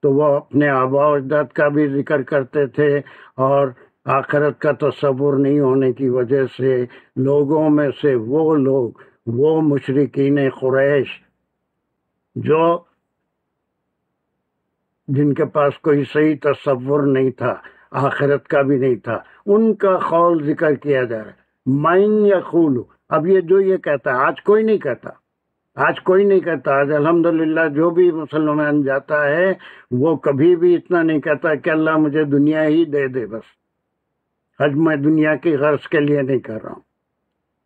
تو وہ اپنے آباء و اجداد کا بھی ذکر کرتے تھے، اور آخرت کا تصور نہیں ہونے کی وجہ سے لوگوں میں سے وہ لوگ، وہ مشرکین قریش جو جن کے پاس کوئی صحیح تصور نہیں تھا، آخرت کا بھی نہیں تھا، ان کا قول ذکر کیا جا رہا ہے۔ من یقول، اب یہ جو یہ کہتا ہے، آج کوئی نہیں کہتا، آج کوئی نہیں کہتا، آج الحمدللہ جو بھی مسلمان جاتا ہے وہ کبھی بھی اتنا نہیں کہتا کہ اللہ مجھے دنیا ہی دے دے، بس حج میں دنیا کی غرض کے لیے نہیں کر رہا ہوں،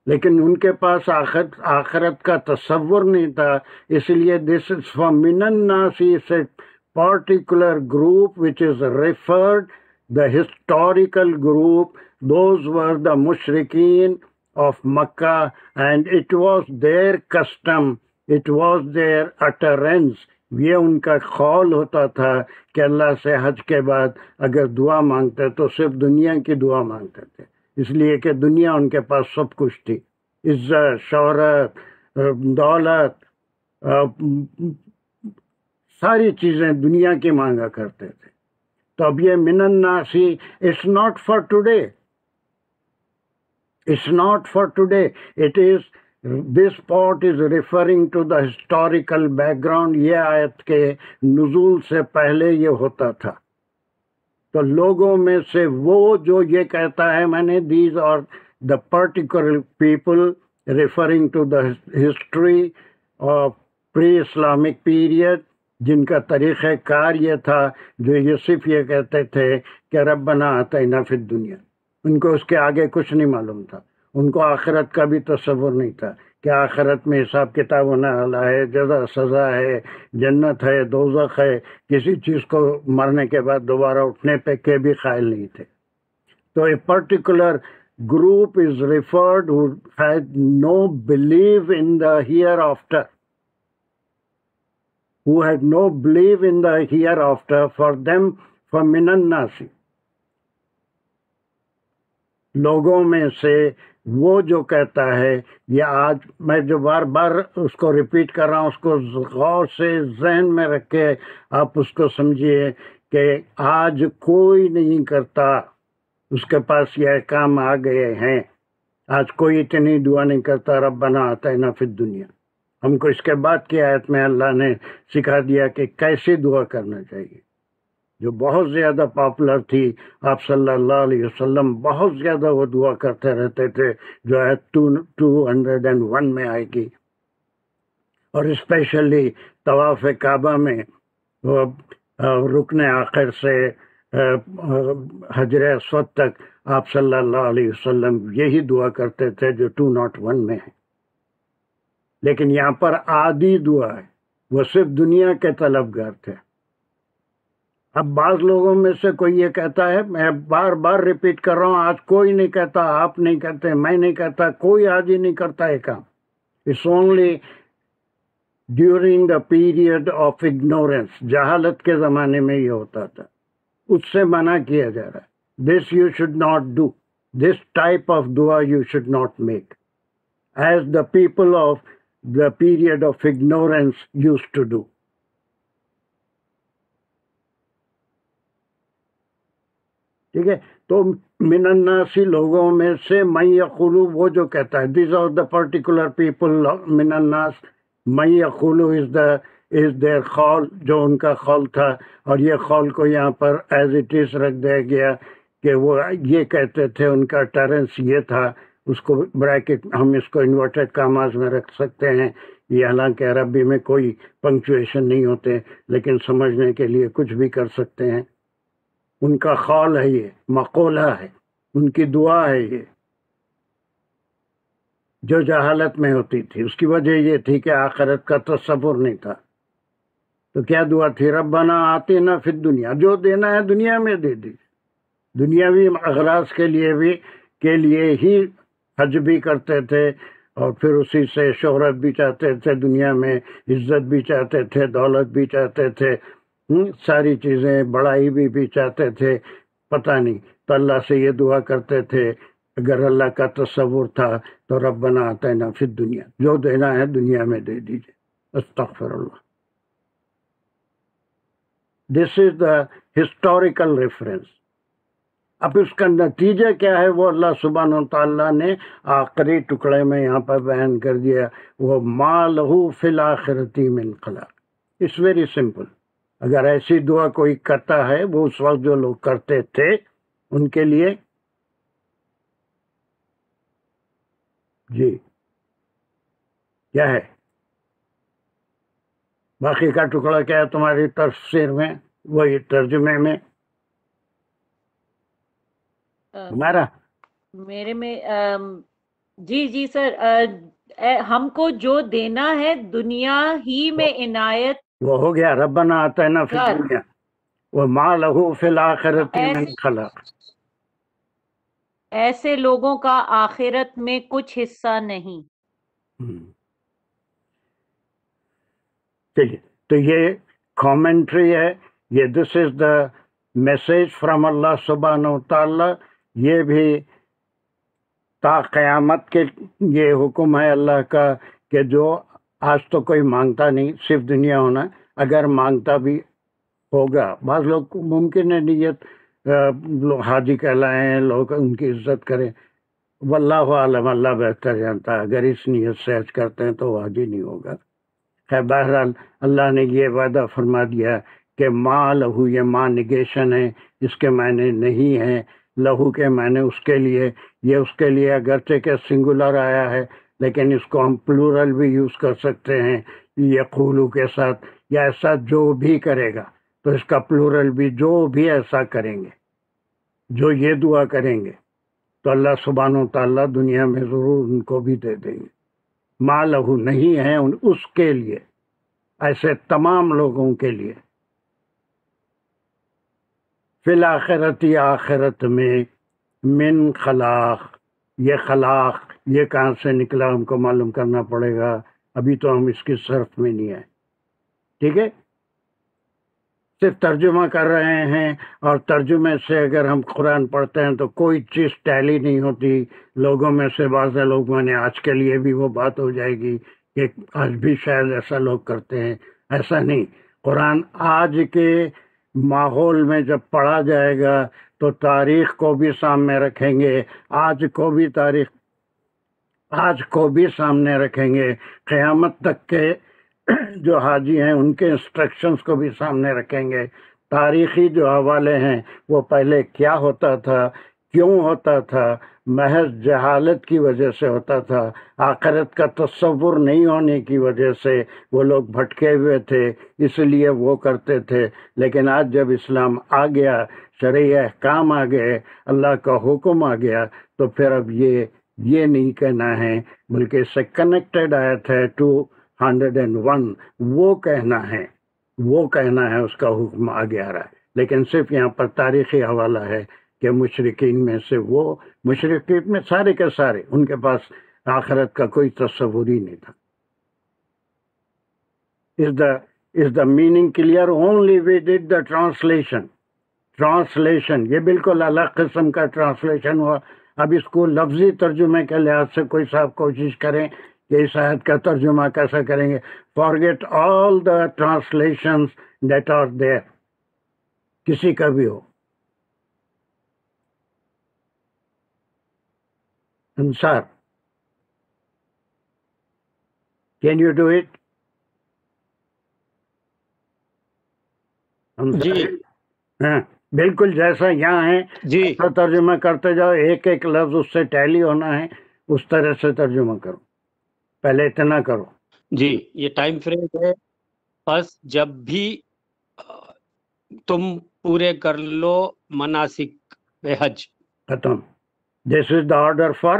لیکن ان کے پاس آخرت کا تصور نہیں تھا، اس لیے this is from من الناس is a particular group which is referred, the historical group, those were the mushrikeen of Makkah, and it was their custom, it was their utterance، یہ ان کا قول ہوتا تھا کہ اللہ سے حج کے بعد اگر دعا مانگتے تو صرف دنیا کی دعا مانگتے تھے، اس لیے کہ دنیا ان کے پاس سب کچھ تھی، عزت، شہرت، دولت، ساری چیزیں دنیا کی مانگا کرتے تھے۔ تو اب یہ من الناسی، it's not for today, it's not for today, it is this part is referring to the historical background, یہ آیت کے نزول سے پہلے یہ ہوتا تھا۔ تو لوگوں میں سے وہ جو یہ کہتا ہے، میں نے these are the particular people referring to the history of pre Islamic period, جن کا طریقہ کار یہ تھا، جو یہ صرف یہ کہتے تھے کہ ربنا آتینا فی الدنیا، ان کو اس کے آگے کچھ نہیں معلوم تھا، ان کو آخرت کا بھی تصور نہیں تھا کہ آخرت میں حساب کتاب ہونے والا ہے، جزا سزا ہے، جنت ہے، دوزخ ہے، کسی چیز کو مرنے کے بعد دوبارہ اٹھنے پہ کے بھی قائل نہیں تھے۔ تو a particular group is referred who had no belief in the hereafter, who had no belief in the hereafter, for them فَمِنَ النَّاسِ، لوگوں میں سے وہ جو کہتا ہے، یہ آج میں جو بار بار اس کو ریپیٹ کر رہا ہوں، اس کو غور سے ذہن میں رکھ کے آپ اس کو سمجھیے کہ آج کوئی نہیں کرتا، اس کے پاس یہ احکام آ گئے ہیں، آج کوئی اتنی دعا نہیں کرتا ربنا آتینا فی الدنیا۔ ہم کو اس کے بعد کی آیت میں اللہ نے سکھا دیا کہ کیسے دعا کرنا چاہیے، جو بہت زیادہ پاپولر تھی۔ آپ صلی اللہ علیہ وسلم بہت زیادہ وہ دعا کرتے رہتے تھے، جو آیت 201 میں آئے گی، اور اسپیشلی طواف کعبہ میں وہ رکن آخر سے حجر اسود تک آپ صلی اللہ علیہ وسلم یہی دعا کرتے تھے جو 201 میں ہے۔ لیکن یہاں پر عادی دعا ہے، وہ صرف دنیا کے طلبگار تھے۔ اب بعض لوگوں میں سے کوئی یہ کہتا ہے، میں بار بار ریپیٹ کر رہا ہوں، آج کوئی نہیں کہتا، آپ نہیں کہتے، میں نہیں کہتا، کوئی آج ہی نہیں کرتا یہ کام۔ It's only during the period of ignorance, جہالت کے زمانے میں یہ ہوتا تھا، اس سے منع کیا جا رہا ہے۔ This you should not do, this type of دعا you should not make as the people of the period of ignorance use to do. ٹھیک ہے، تو من الناسی لوگوں میں سے من یقولو، وہ جو کہتا ہے، these are the particular people من الناس، من یقولو از دیئر قول، جو ان کا قول تھا، اور یہ قول کو یہاں پر ایز اٹ از رکھ دیا گیا کہ وہ یہ کہتے تھے، ان کا ٹرنس یہ تھا، اس کو بریکٹ ہم اس کو انورٹڈ کاماز میں رکھ سکتے ہیں، یہ حالانکہ عربی میں کوئی پنکچویشن نہیں ہوتے، لیکن سمجھنے کے لیے کچھ بھی کر سکتے ہیں۔ ان کا قول ہے، یہ مقولہ ہے، ان کی دعا ہے، یہ جو جہالت میں ہوتی تھی۔ اس کی وجہ یہ تھی کہ آخرت کا تصور نہیں تھا۔ تو کیا دعا تھی؟ ربنا آتنا فی الدنیا، جو دینا ہے دنیا میں دے دی، دنیاوی اغراض کے لیے ہی حج بھی کرتے تھے، اور پھر اسی سے شہرت بھی چاہتے تھے، دنیا میں عزت بھی چاہتے تھے، دولت بھی چاہتے تھے، ساری چیزیں، بڑائی بھی چاہتے تھے، پتہ نہیں۔ تو اللہ سے یہ دعا کرتے تھے، اگر اللہ کا تصور تھا تو ربنا آتینا فی الدنیا، جو دینا ہے دنیا میں دے دیجیے۔ استغفر اللہ۔ دس از دا ہسٹوریکل ریفرنس۔ اب اس کا نتیجہ کیا ہے وہ اللہ سبحانہ و تعالیٰ نے آخری ٹکڑے میں یہاں پر بیان کر دیا، وہ ما لہو فی الآخرۃ من خلاق۔ It's very simple. اگر ایسی دعا کوئی کرتا ہے، وہ اس وقت جو لوگ کرتے تھے ان کے لیے، جی کیا ہے؟ باقی کا ٹکڑا کیا ہے تمہاری تفسیر میں، وہی ترجمے میں ہمارا؟ میرے میں جی سر، ہم کو جو دینا ہے دنیا ہی میں عنایت وہ ہو گیا، ربنا آتینا فی الدنیا وما لہو فی الآخرۃ من خلاق۔ ایسے لوگوں کا آخرت میں کچھ حصہ نہیں۔ چلیے، تو یہ کامنٹری ہے، یہ دس از دا میسج فرام اللہ سبحانہ و تعالی۔ یہ بھی تا قیامت کے یہ حکم ہے اللہ کا کہ جو آج تو کوئی مانگتا نہیں، صرف دنیا ہونا، اگر مانگتا بھی ہوگا، بعض لوگ ممکن ہے نیت حاجی کہلائیں، لوگ ان کی عزت کریں، واللہ عالم، اللہ بہتر جانتا ہے، اگر اس نیت سے حج کرتے ہیں تو وہ حاجی نہیں ہوگا۔ خیر، بہرحال اللہ نے یہ وعدہ فرما دیا کہ ما لہو، یہ ما نگیشن ہے، اس کے معنی نہیں ہے، لہو کے معنی اس کے لیے، یہ اس کے لیے اگرچہ کہ سنگولر آیا ہے لیکن اس کو ہم پلورل بھی یوز کر سکتے ہیں، یقولو کے ساتھ، یا ایسا جو بھی کرے گا، تو اس کا پلورل بھی جو بھی ایسا کریں گے، جو یہ دعا کریں گے، تو اللہ سبحانہ و تعالیٰ دنیا میں ضرور ان کو بھی دے دیں گے۔ ما لہو نہیں ہے اس کے لیے، ایسے تمام لوگوں کے لیے، فی الآخرت، آخرت میں، من خلاق، یہ خلاق یہ کہاں سے نکلا ہم کو معلوم کرنا پڑے گا، ابھی تو ہم اس کی صرف میں نہیں آئے، ٹھیک ہے؟ صرف ترجمہ کر رہے ہیں، اور ترجمے سے اگر ہم قرآن پڑھتے ہیں تو کوئی چیز ٹیلی نہیں ہوتی۔ لوگوں میں سے بعض لوگ، میں نے آج کے لیے بھی وہ بات ہو جائے گی کہ آج بھی شاید ایسا لوگ کرتے ہیں، ایسا نہیں۔ قرآن آج کے ماحول میں جب پڑھا جائے گا تو تاریخ کو بھی سامنے رکھیں گے، آج کو بھی سامنے رکھیں گے، قیامت تک کے جو حاجی ہیں ان کے انسٹرکشنز کو بھی سامنے رکھیں گے، تاریخی جو حوالے ہیں وہ پہلے کیا ہوتا تھا، کیوں ہوتا تھا، محض جہالت کی وجہ سے ہوتا تھا، آخرت کا تصور نہیں ہونے کی وجہ سے وہ لوگ بھٹکے ہوئے تھے، اس لیے وہ کرتے تھے۔ لیکن آج جب اسلام آ گیا، شرعی احکام آ گئے، اللہ کا حکم آ گیا، تو پھر اب یہ نہیں کہنا ہے، بلکہ اس سے کنیکٹڈ آیت ہے 201، وہ کہنا ہے، اس کا حکم آگے آ رہا ہے۔ لیکن صرف یہاں پر تاریخی حوالہ ہے کہ مشرکین میں سے مشرکین میں سارے کے سارے ان کے پاس آخرت کا کوئی تصور ہی نہیں تھا۔ Is the meaning clear? Only we did the translation. یہ بالکل الگ قسم کا ٹرانسلیشن ہوا۔ اب اس کو لفظی ترجمے کے لحاظ سے کوئی صاحب کوشش کریں کہ اس آیت کا ترجمہ کیسا کریں گے، forget all the translations that are there، کسی کا بھی ہو۔ انصار، can you do it؟ جی ہاں بالکل جیسا یہاں ہے جی ایسا ترجمہ کرتے جاؤ، ایک ایک لفظ اس سے ٹیلی ہونا ہے، اس طرح سے ترجمہ کرو، پہلے اتنا کرو۔ جی یہ ٹائم فریز ہے، بس جب بھی تم پورے کر لو مناسک حج، ختم۔ دس از دا آرڈر فار،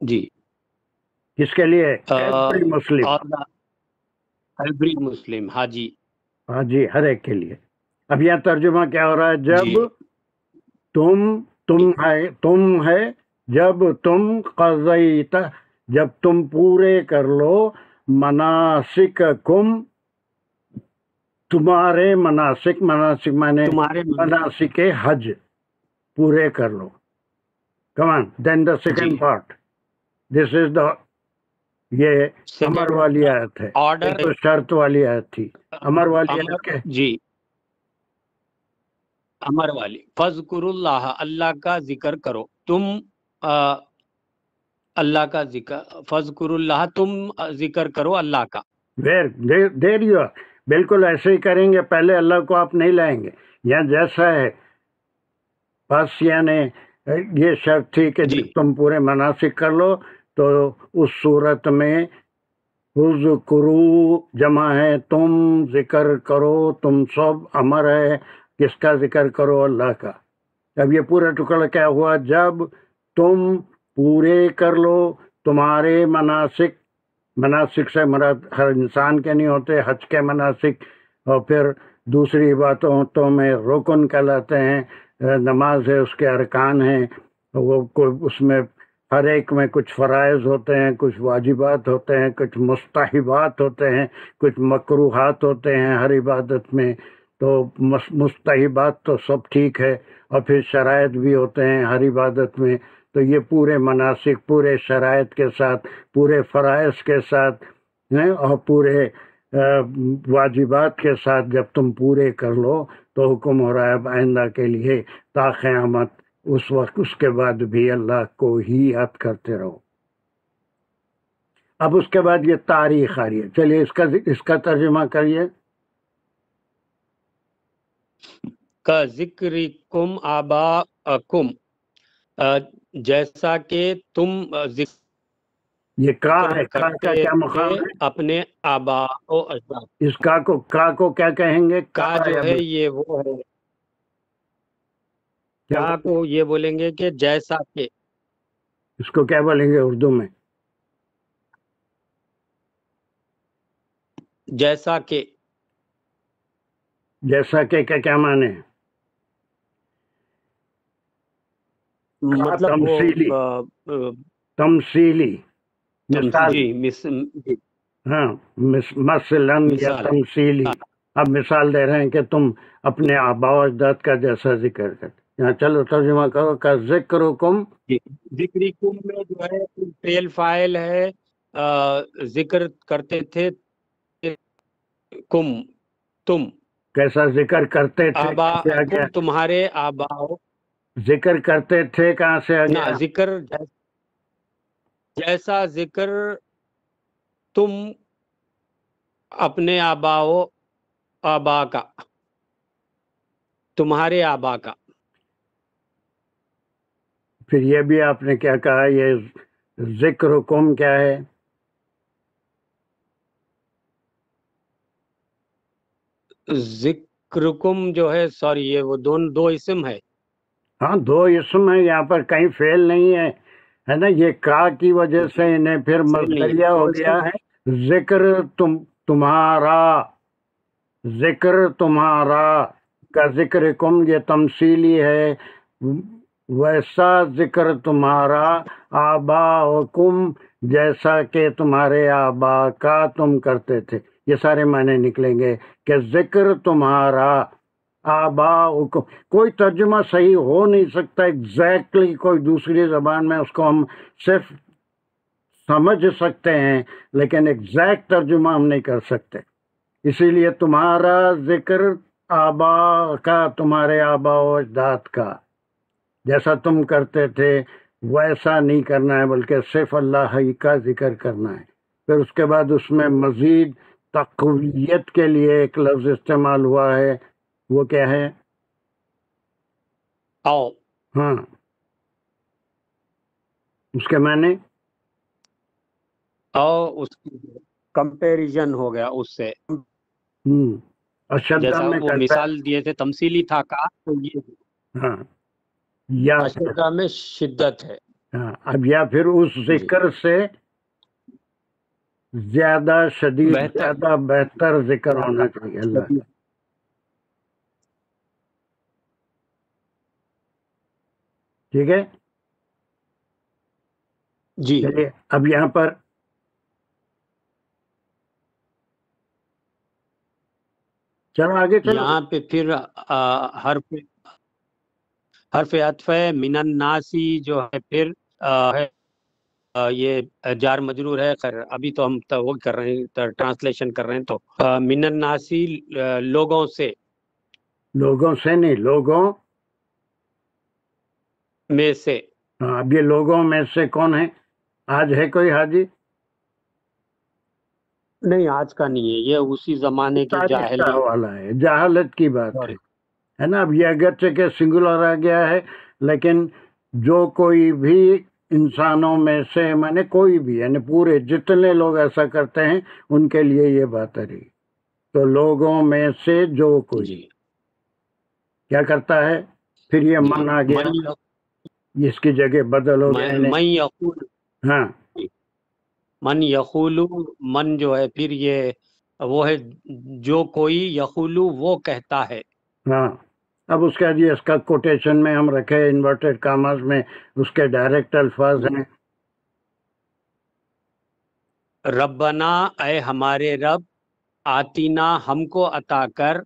جی کس کے لیے؟ ایوری مسلم، ایوری مسلم، ہاں جی، ہاں جی، ہر ایک کے لیے۔ اب یہاں ترجمہ کیا ہو رہا ہے؟ جب جی تم ہے جب تم قضیت، جب تم پورے کر لو مناسککم، تمہارے مناسک مانے تمہارے مناسک حج پورے کر لو۔ کم آن، دین the second part, this is دا، یہ امر والی آیت ہے، آرڈر تو شرط والی آیت تھی، امر والی آیت کے جی، امر والی فذکر اللہ، اللہ کا ذکر کرو، تم اللہ کا ذکر، فذکر اللہ، تم ذکر کرو اللہ کا۔ دیر یو آر، بالکل ایسے ہی کریں گے، پہلے اللہ کو آپ نہیں لائیں گے، یا جیسا ہے بس، یعنی یہ شرط تھی کہ جی تم پورے مناسک کر لو، تو اس صورت میں اذکروا جمع ہے، تم ذکر کرو، تم سب امر ہے، کس کا ذکر کرو؟ اللہ کا۔ اب یہ پورا ٹکڑا کیا ہوا؟ جب تم پورے کر لو تمہارے مناسک سے مراد ہر انسان کے نہیں ہوتے، حج کے مناسک، اور پھر دوسری باتوں میں رکن کہلاتے ہیں، نماز ہے، اس کے ارکان ہیں، وہ اس میں ہر ایک میں کچھ فرائض ہوتے ہیں، کچھ واجبات ہوتے ہیں، کچھ مستحبات ہوتے ہیں، کچھ مکروہات ہوتے ہیں ہر عبادت میں۔ تو مستحبات تو سب ٹھیک ہے، اور پھر شرائط بھی ہوتے ہیں ہر عبادت میں، تو یہ پورے مناسک پورے شرائط کے ساتھ، پورے فرائض کے ساتھ اور پورے واجبات کے ساتھ جب تم پورے کر لو، تو حکم ہو رہا ہے اب آئندہ کے لیے تا قیامت، اس وقت اس کے بعد بھی اللہ کو ہی یاد کرتے رہو۔ اب اس کے بعد یہ تاریخ آ رہی ہے، چلیے اس کا ترجمہ کریے۔ کا ذکرکم آباءکم، جیسا کہ تم یہ کا ہے، کا کرتے کیا مقام تھے ہے؟ اپنے آباء و اجداد۔ اس کا کو کیا کہیں گے؟ کا جو ہے یہ وہ ہے، کا کو یہ بولیں گے کہ جیسا کہ، اس کو کیا بولیں گے اردو میں؟ جیسا کہ، جیسا کہ کیا معنی ہے؟ مطلب تمثیلی مثال، جی ہاں مثلاً یا مثال، تمثیلی۔ اب مثال دے رہے ہیں کہ تم اپنے آباء و اجداد کا جیسا ذکر کرتے۔ یہاں چلو ترجمہ کرو، کا ذکرکم، ذکرکم میں جو ہے فعل فاعل ہے، ذکر کرتے تھے، کم تم، کیسا ذکر کرتے تھے کہاں سے آ گیا؟ تمہارے آباؤ ذکر کرتے تھے کہاں سے آ گیا؟ ذکر جیسا ذکر تم اپنے آبا کا، تمہارے آبا کا. پھر یہ بھی آپ نے کیا کہا، یہ ذکرکم کیا ہے؟ ذکرکم جو ہے، سوری یہ وہ دو اسم ہے. ہاں دو اسم ہے، یہاں پر کہیں فعل نہیں ہے نا. یہ کا کی وجہ سے انہیں پھر مصدریہ ہو گیا. ذکر تمہارا، ذکر تمہارا کا ذکرکم یہ تمثیلی ہے. ویسا ذکر تمہارا آباؤکم جیسا کہ تمہارے آبا کا تم کرتے تھے. یہ سارے معنی نکلیں گے کہ ذکر تمہارا آباؤکم. کوئی ترجمہ صحیح ہو نہیں سکتا ایگزیکٹلی کوئی دوسری زبان میں، اس کو ہم صرف سمجھ سکتے ہیں لیکن ایگزیکٹ ترجمہ ہم نہیں کر سکتے. اسی لیے تمہارا ذکر آبا کا، تمہارے آبا و اجداد کا، جیسا تم کرتے تھے ویسا نہیں کرنا ہے، بلکہ صرف اللہ ہی کا ذکر کرنا ہے. پھر اس کے بعد اس میں مزید تقویت کے لیے ایک لفظ استعمال ہوا ہے، وہ کیا ہے؟ او. ہاں، اس کے معنی او، اس کی کمپیریزن ہو گیا اس سے. اشدہ جیسا میں وہ کرتا ہے. مثال دیے تھے تمثیلی تھا کا، تو یہ ہاں یا اشدہ میں شدت ہے. ہاں، اب یا پھر اس ذکر سے زیادہ شدید، زیادہ بہتر ذکر ہونا چاہیے اللہ کا. ٹھیک ہے جی. چلیے اب یہاں پر چلو آگے چلو. یہاں پہ پھر حرف عطف ہے، من الناسی جو ہے پھر ہے یہ جار مجرور ہے. خیر ابھی تو ہم وہ کر رہے ہیں، ٹرانسلیشن کر رہے ہیں، تو من الناسی لوگوں سے، لوگوں سے نہیں، لوگوں میں سے. ہاں، اب یہ لوگوں میں سے کون ہے؟ آج ہے کوئی حاجی؟ نہیں آج کا نہیں ہے، یہ اسی زمانے کے تاریخ کا جاہلی حوالہ ہے، جہالت کی بات ہے نا. اب یہ اگرچہ کہ سنگولر آ گیا ہے، لیکن جو کوئی بھی انسانوں میں سے، میں نے کوئی بھی، یعنی پورے جتنے لوگ ایسا کرتے ہیں ان کے لیے یہ بات ہے. تو لوگوں میں سے جو کوئی جی کیا کرتا ہے، پھر یہ من آ گیا، اس کی جگہ بدل ہو گیا. من یقول، ہاں من یقولو، من جو ہے پھر یہ وہ ہے جو کوئی، یقولو وہ کہتا ہے. ہاں، اب اس کا جی اس کا کوٹیشن میں ہم رکھے انورٹڈ کاماز میں، اس کے ڈائریکٹ الفاظ ہیں. ربنا، اے ہمارے رب، آتینا ہم کو عطا کر،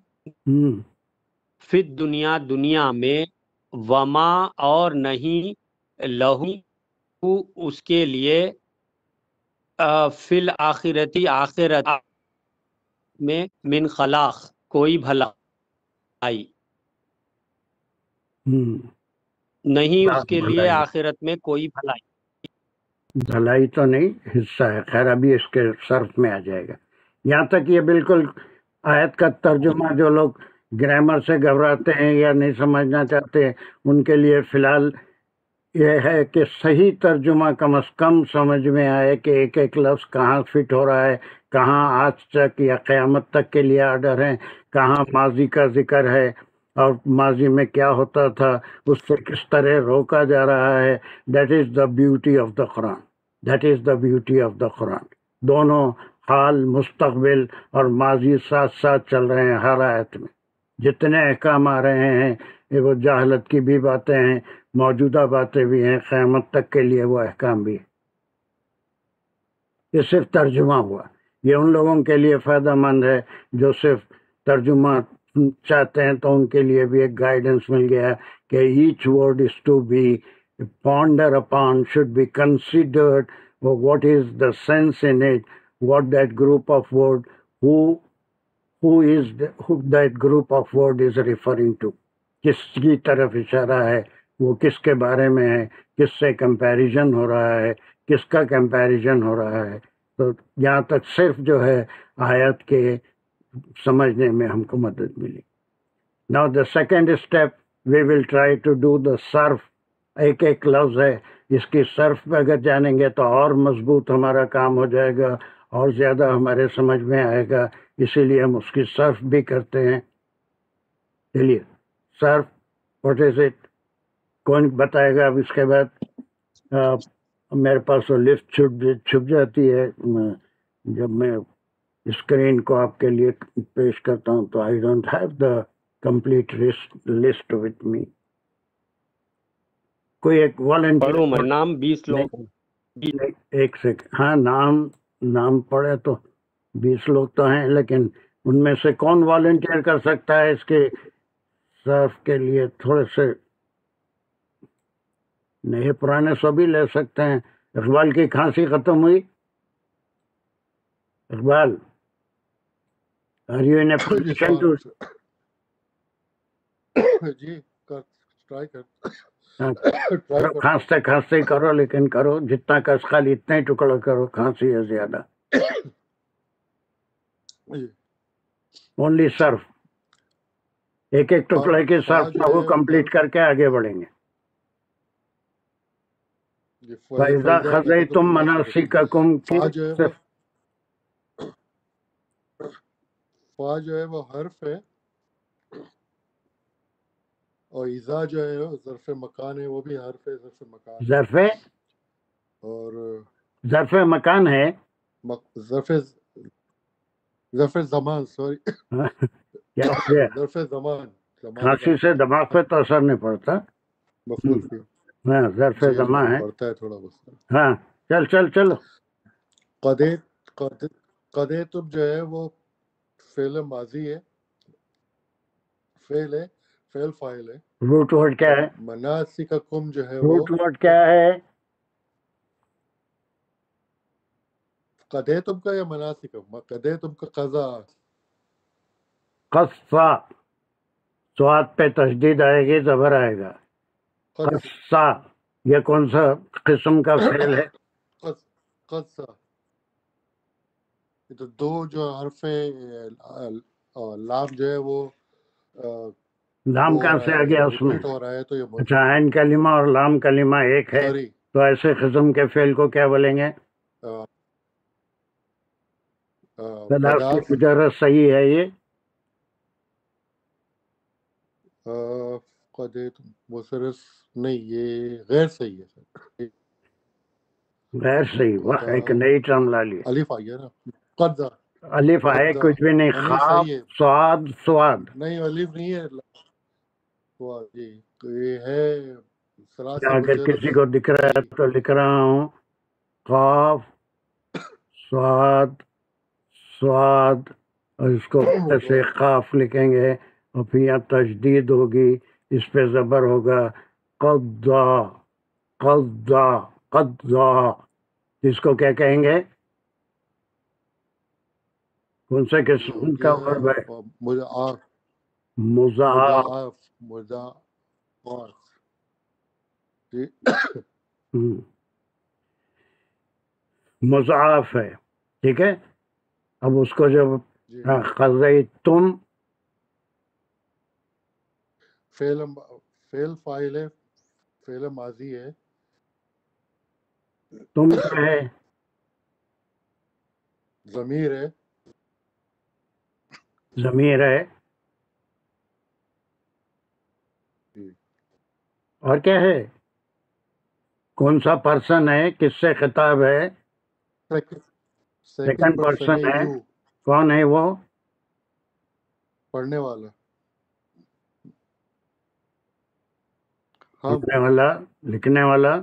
فی دنیا دنیا میں، وما اور نہیں، لہو اس کے لیے، فی الآخرتی آخرت میں، من خلاق کوئی بھلائی نہیں اس کے لیے آخرت میں کوئی بھلائی. بھلائی تو نہیں، حصہ ہے. خیر ابھی اس کے صرف میں آ جائے گا. یہاں تک یہ بالکل آیت کا ترجمہ جو لوگ گرامر سے گھبراتے ہیں یا نہیں سمجھنا چاہتے ان کے لیے فی الحال یہ ہے کہ صحیح ترجمہ کم از کم سمجھ میں آئے کہ ایک ایک لفظ کہاں فٹ ہو رہا ہے، کہاں آج تک یا قیامت تک کے لیے آرڈر ہے، کہاں ماضی کا ذکر ہے اور ماضی میں کیا ہوتا تھا، اس سے کس طرح روکا جا رہا ہے. That is the beauty of the Quran, that is the beauty of the Quran. دونوں حال، مستقبل اور ماضی ساتھ ساتھ چل رہے ہیں ہر آیت میں. جتنے احکام آ رہے ہیں یہ وہ جاہلت کی بھی باتیں ہیں، موجودہ باتیں بھی ہیں، قیامت تک کے لیے وہ احکام بھی ہیں. یہ صرف ترجمہ ہوا. یہ ان لوگوں کے لیے فائدہ مند ہے جو صرف ترجمہ چاہتے ہیں، تو ان کے لیے بھی ایک گائیڈنس مل گیا کہ each word is to be ponder upon, should be considered, what is the sense in it, what that group of word, who who that group of word is referring to, کس کی طرف اشارہ ہے، وہ کس کے بارے میں ہے، کس سے کمپیریزن ہو رہا ہے، کس کا کمپیریزن ہو رہا ہے. تو یہاں تک صرف جو ہے آیت کے سمجھنے میں ہم کو مدد ملی. Now the second step we will try to do the صرف. ایک ایک لفظ ہے، اس کی صرف پہ اگر جانیں گے تو اور مضبوط ہمارا کام ہو جائے گا اور زیادہ ہمارے سمجھ میں آئے گا، اسی لیے ہم اس کی صرف بھی کرتے ہیں. چلیے صرف واٹ از اٹ، کون بتائے گا؟ اب اس کے بعد میرے پاس وہ لسٹ چھپ جاتی ہے جب میں اسکرین کو آپ کے لیے پیش کرتا ہوں تو I don't have the complete list with me. کوئی ایک پڑھوں میں والنٹیئر؟ نام 20 لوگ ایک سیکنڈ. ہاں نام پڑھے تو 20 لوگ تو ہیں، لیکن ان میں سے کون والنٹیئر کر سکتا ہے اس کے صرف کے لیے؟ تھوڑے سے نئے پرانے سبھی لے سکتے ہیں. اقبال کی کھانسی ختم ہوئی؟ Iqbal are you in a position to جی ٹرائی کر کرو، کھانستے کھانستے کرو، لیکن کرو جتنا کس خالی اتنا ہی ٹکڑا کرو، کھانسی ہے زیادہ. اونلی صرف ایک ایک ٹکڑے کے صرف کا وہ کمپلیٹ کر کے آگے بڑھیں گے. فَإِذَا قَضَيْتُم مَنَاسِكَكُمْ کی صرف فا جو ہے وہ حرف ہے، اور اذا جو ہے وہ ظرف مکان ہے، وہ بھی حرف ہے، ظرف مکان. ظرف مکان ہے، ظرف زمان، سوری ظرف زمان. کھانسی سے دماغ پہ تو اثر نہیں پڑتا. مفعول فی. ہاں ظرف زمان ہے. پڑتا ہے تھوڑا بہت. ہاں چلو. قدے تم جو ہے وہ فعل ماضی ہے، فعل فاعل ہے. روٹ ورڈ کیا ہے؟ مناسککم جو ہے وہ روٹ ورڈ کیا ہے؟ قدے تم کا یا مناسککم؟ قدے تم کا قضا. قصا، سواد پہ تشدید آئے گی، زبر آئے گا. قصا یہ کون سا قسم کا فعل ہے؟ قصا. تو دو جو حرف لام جو ہے وہ لام کہاں سے آ گیا اس میں؟ ہو رہا ہے تو یہ اچھا، عین کلمہ اور لام کلمہ ایک ہے، تو ایسے قسم کے فعل کو کیا بولیں گے؟ مجرد صحیح ہے یہ؟ مصرف نہیں، یہ غیر صحیح ہے سر. غیر صحیح، واہ ایک نئی ٹرم لا لی. الف آ گیا نا، قضا. الف آئے کچھ بھی نہیں، خواب سواد نہیں، الف نہیں ہے جی، یہ ہے. اگر کسی کو دکھ رہا ہے تو لکھ رہا ہوں قاف سواد، اور اس کو ایسے قاف لکھیں گے اور پھر یہاں تشدید ہوگی، اس پہ زبر ہوگا. قضا اس کو کیا کہیں گے؟ کون سے قسم کا ورب ہے؟ مضاعف. مضاعف ہے، ٹھیک ہے. اب اس کو جب قضیتم، فعل فاعل ہے، فعل ماضی ہے. تم کیا ہے؟ ضمیر ہے. ضمیر ہے. اور کیا ہے؟ کون سا پرسن ہے؟ کس سے خطاب ہے؟ سیکنڈ پرسن ہے. کون ہے وہ؟ پڑھنے والا. پڑھنے والا، لکھنے والا.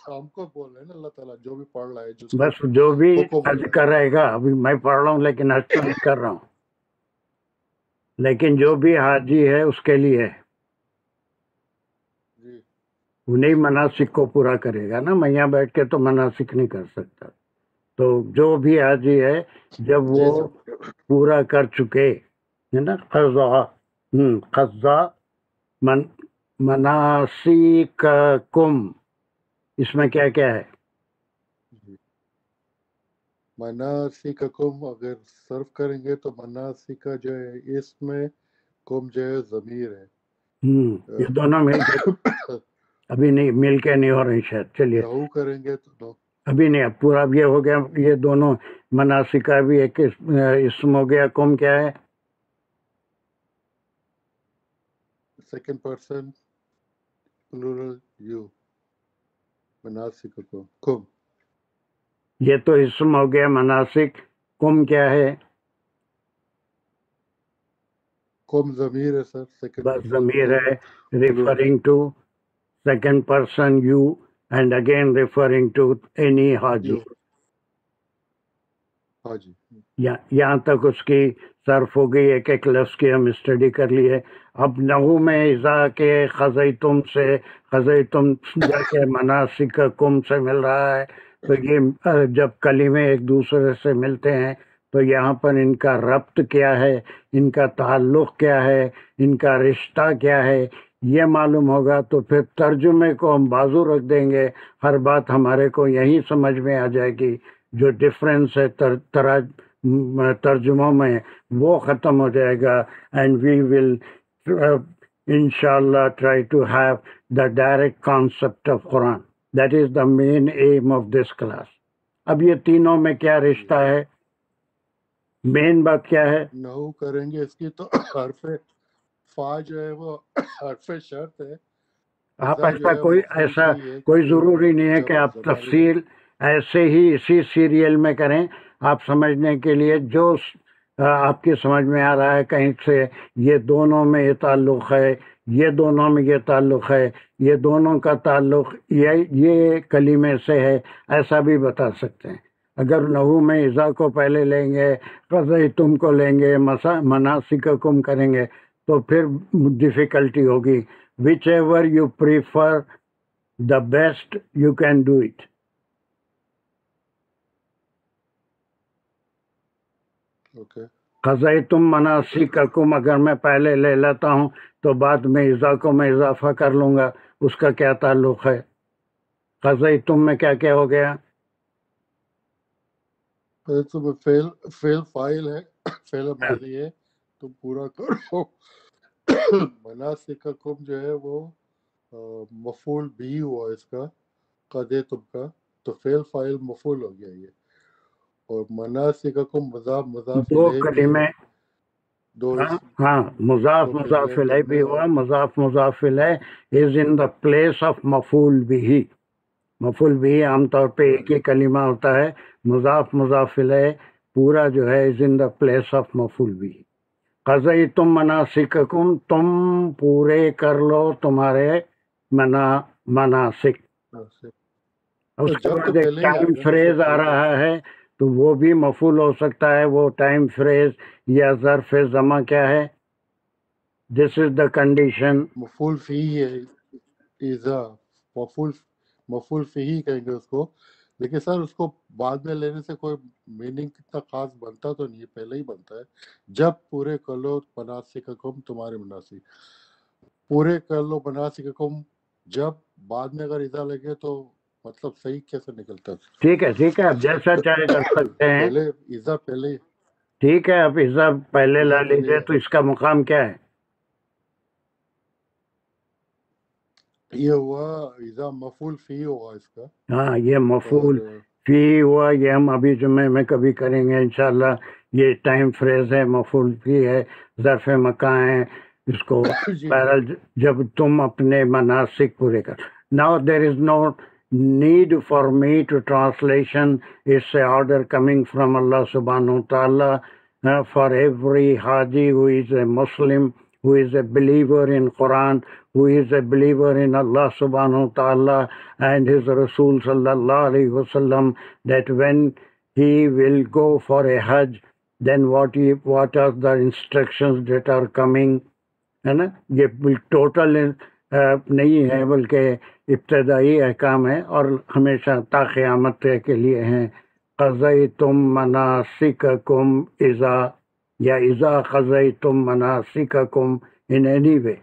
ہم کو بول رہے ہیں نا اللہ تعالیٰ، جو بھی پڑھ رہا ہے بس جو بھی ذکر رہے گا. ابھی میں پڑھ رہا ہوں لیکن حج تو نہیں کر رہا ہوں، لیکن جو بھی حاجی ہے اس کے لیے انہیں مناسک کو پورا کرے گا نا. میں یہاں بیٹھ کے تو مناسک نہیں کر سکتا. تو جو بھی حاجی ہے جب جی وہ سر پورا کر چکے ہے نا قضا قضا مناسککم، اس میں کیا کیا ہے؟ جی مناسککم اگر صرف کریں گے تو مناسکہ جو ہے اس میں کم جو ہے ضمیر ہے یہ دونوں مل کے ابھی نہیں مل کے نہیں ہو رہی شاید. چلیے نحو کریں گے تو نو ابھی نہیں، اب پورا اب یہ ہو گیا، یہ دونوں مناسکہ بھی ایک اسم ہو گیا. کم کیا ہے؟ سیکنڈ پرسن پلورل یو مناسککم کم یہ تو اسم ہو گیا مناسک. کم کیا ہے؟ کم ضمیر ہے سر سیکنڈ بس پرسن ضمیر ہے plural referring to second person you and again referring to any حاجی. یو ہاں جی یہاں تک اس کی صرف ہو گئی. ایک ایک لفظ کی ہم اسٹڈی کر لیے. اب نحو میں اذا کے خزیتم سے خزیتم جا کے مناسککم سے مل رہا ہے، تو یہ جب کلمے ایک دوسرے سے ملتے ہیں تو یہاں پر ان کا ربط کیا ہے، ان کا تعلق کیا ہے، ان کا رشتہ کیا ہے، یہ معلوم ہوگا تو پھر ترجمے کو ہم بازو رکھ دیں گے. ہر بات ہمارے کو یہی سمجھ میں آ جائے گی. جو ڈفرینس ہے ترجموں میں وہ ختم ہو جائے گا. اینڈ وی ول انشاءاللہ try to have the direct concept of Quran. That is the main aim of this class. اب یہ تینوں میں کیا رشتہ ہے؟ مین بات کیا ہے؟ نحو کریں گے اس کی تو حرف فا جو ہے وہ حرف شرط ہے. آپ اذا جو ایسا ہے کوئی مفعول ایسا فی ہے کوئی کیونکہ ضروری نہیں ہے کہ جب آپ زمانے تفصیل ایسے ہی اسی سیریل میں کریں. آپ سمجھنے کے لیے جو آپ کی سمجھ میں آ رہا ہے کہیں سے یہ دونوں میں یہ تعلق ہے، یہ دونوں میں یہ تعلق ہے، یہ دونوں کا تعلق یہ کلمے سے ہے، ایسا بھی بتا سکتے ہیں. اگر نحو میں اذا کو پہلے لیں گے، قضیتم کو لیں گے، مناسککم کریں گے تو پھر ڈیفیکلٹی ہوگی. whichever you prefer the best you can do it. Okay قضیتم مناسککم اگر میں پہلے لے لیتا ہوں تو بعد میں اذا کو میں اضافہ کر لوں گا، اس کا کیا تعلق ہے؟ قضیتم میں کیا کیا ہو گیا؟ تو فعل فاعل ہے، فعل ماضی ہے، تم پورا کرو. مناسککم جو ہے وہ مفعول بھی ہوا اس کا قضیتم کا، تو فعل فاعل مفعول ہو گیا یہ. اور مناسککم مضاف مضاف دو الیہ بھی کلمے، ہے، دو ہاں مضاف دو مضاف کلمے الیہ بھی ہیں. ہوا. مضاف مضاف الیہ از ان دا پلیس آف مفعول بھی. مفعول بھی عام طور پہ ایک ہی کلمہ ہوتا ہے. مضاف مضاف الیہ پورا جو ہے از ان دا پلیس آف مفعول بھی. قضیتم مناسککم، تم پورے کر لو تمہارے مناسک. اس کے جب تو بعد ایک پہلے ہی آئے ٹائم گا نا سر فریز آ صحیح رہا ہے تو وہ بھی مفعول ہو سکتا ہے. وہ ٹائم فریز یا ظرف زماں کیا ہے؟ دس از دا کنڈیشن. مفعول فی ہے اذا، مفعول فی ہی کہیں گے اس کو. لیکن سر اس کو بعد میں لینے سے کوئی میننگ اتنا خاص بنتا تو نہیں ہے، پہلے ہی بنتا ہے. جب پورے کر لو مناسککم تمہارے مناسک، پورے کر لو مناسککم. جب بعد میں اگر اذا لگے تو مطلب صحیح کیسے نکلتا ہے؟ ٹھیک ہے ٹھیک ہے، آپ جیسا چاہے کر سکتے ہیں. پہلے اذا پہلے ٹھیک ہے، آپ اذا پہلے لا لیجیے. تو اس کا مقام کیا ہے؟ یہ ہوا اذا مفعول فی ہوگا اس کا. ہاں یہ مفعول اور فی ہوا. یہ ہم ابھی جمعے میں کبھی کریں گے انشاءاللہ. یہ ٹائم فریز ہے، مفعول فی ہے، ظرف مکان ہے. اس کو جی بہرحال جب تم اپنے مناسک پورے کر. Now there is no need for me to translation. It's a order coming from Allah subhanahu wa ta'ala for every Haji who is a Muslim, who is a believer in Quran, who is a believer in Allah subhanahu wa ta'ala and his Rasul sallallahu alayhi wa sallam, that when he will go for a Hajj, then what are the instructions that are coming. ہے نا؟ یہ ٹوٹل نہیں ہے بلکہ ابتدائی احکام ہے اور ہمیشہ تا قیامت کے لیے ہیں. قضیتم مناسککم اذا یا اذا قضیتم مناسککم in any way.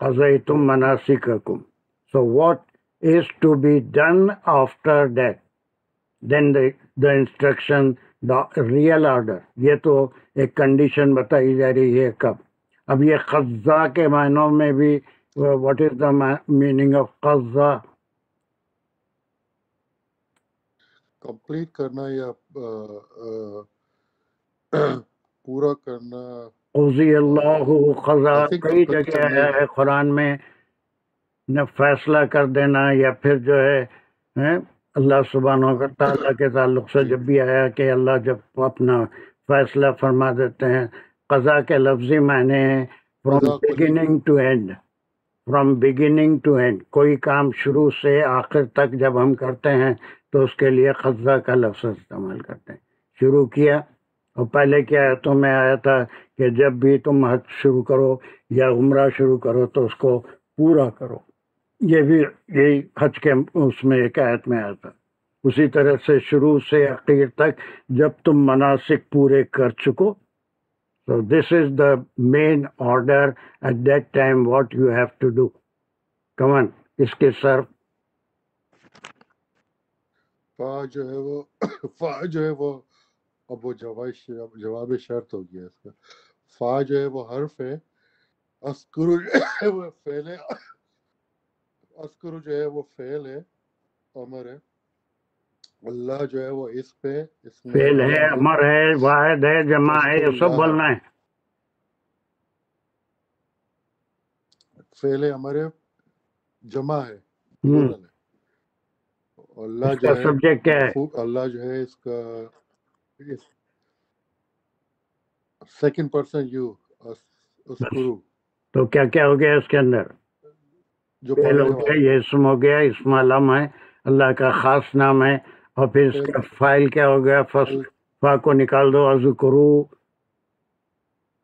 قضیتم مناسککم. So what is to be done after that? Then the instruction, the real order. یہ تو ایک کنڈیشن بتائی جا رہی ہے کب. اب یہ قضا کے معنوں میں بھی what is the meaning of قضا؟ کمپلیٹ کرنا یا پورا کرنا. قضی اللہ قضا کئی جگہ ہے قرآن میں نہ فیصلہ کر دینا، یا پھر جو ہے اللہ سبحانہ و تعالیٰ کے تعلق سے جب بھی آیا کہ اللہ جب اپنا فیصلہ فرما دیتے ہیں. قضا کے لفظی معنی ہیں from beginning to end. From beginning to end, کوئی کام شروع سے آخر تک جب ہم کرتے ہیں تو اس کے لیے قضا کا لفظ استعمال کرتے ہیں. شروع کیا، اور پہلے کیا آیتوں میں آیا تھا کہ جب بھی تم حج شروع کرو یا عمرہ شروع کرو تو اس کو پورا کرو. یہ بھی یہی حج کے اس میں ایک آیت میں آیا تھا. اسی طرح سے شروع سے آخر تک جب تم مناسک پورے کر چکو. So this is the main order at that time what you have to do. Come on, اس کے سر فا جو ہے وہ اب وہ جواب شرط ہو گیا اس کا. فا جو ہے وہ حرف ہے، اسکرو جو ہے وہ فعل ہے، اسکرو جو ہے وہ فعل ہے، امر ہے. اللہ جو ہے وہ اس پہ فعل ہے، امر ہے، واحد ہے، جمع ہے، یہ سب بولنا ہے. فعل امر ہے، جمع ہے، پلورل ہے. اللہ جو ہے سبجیکٹ کیا ہے؟ اللہ جو ہے اس کا سیکنڈ پرسن یو اسکرو. تو کیا کیا ہو گیا اس کے اندر؟ جو فعل ہو گیا، یہ اسم ہو گیا، اسم علم ہے، اللہ کا خاص نام ہے. اور پھر اس کا فائل کیا ہو گیا؟ فا کو نکال دو، اذکرو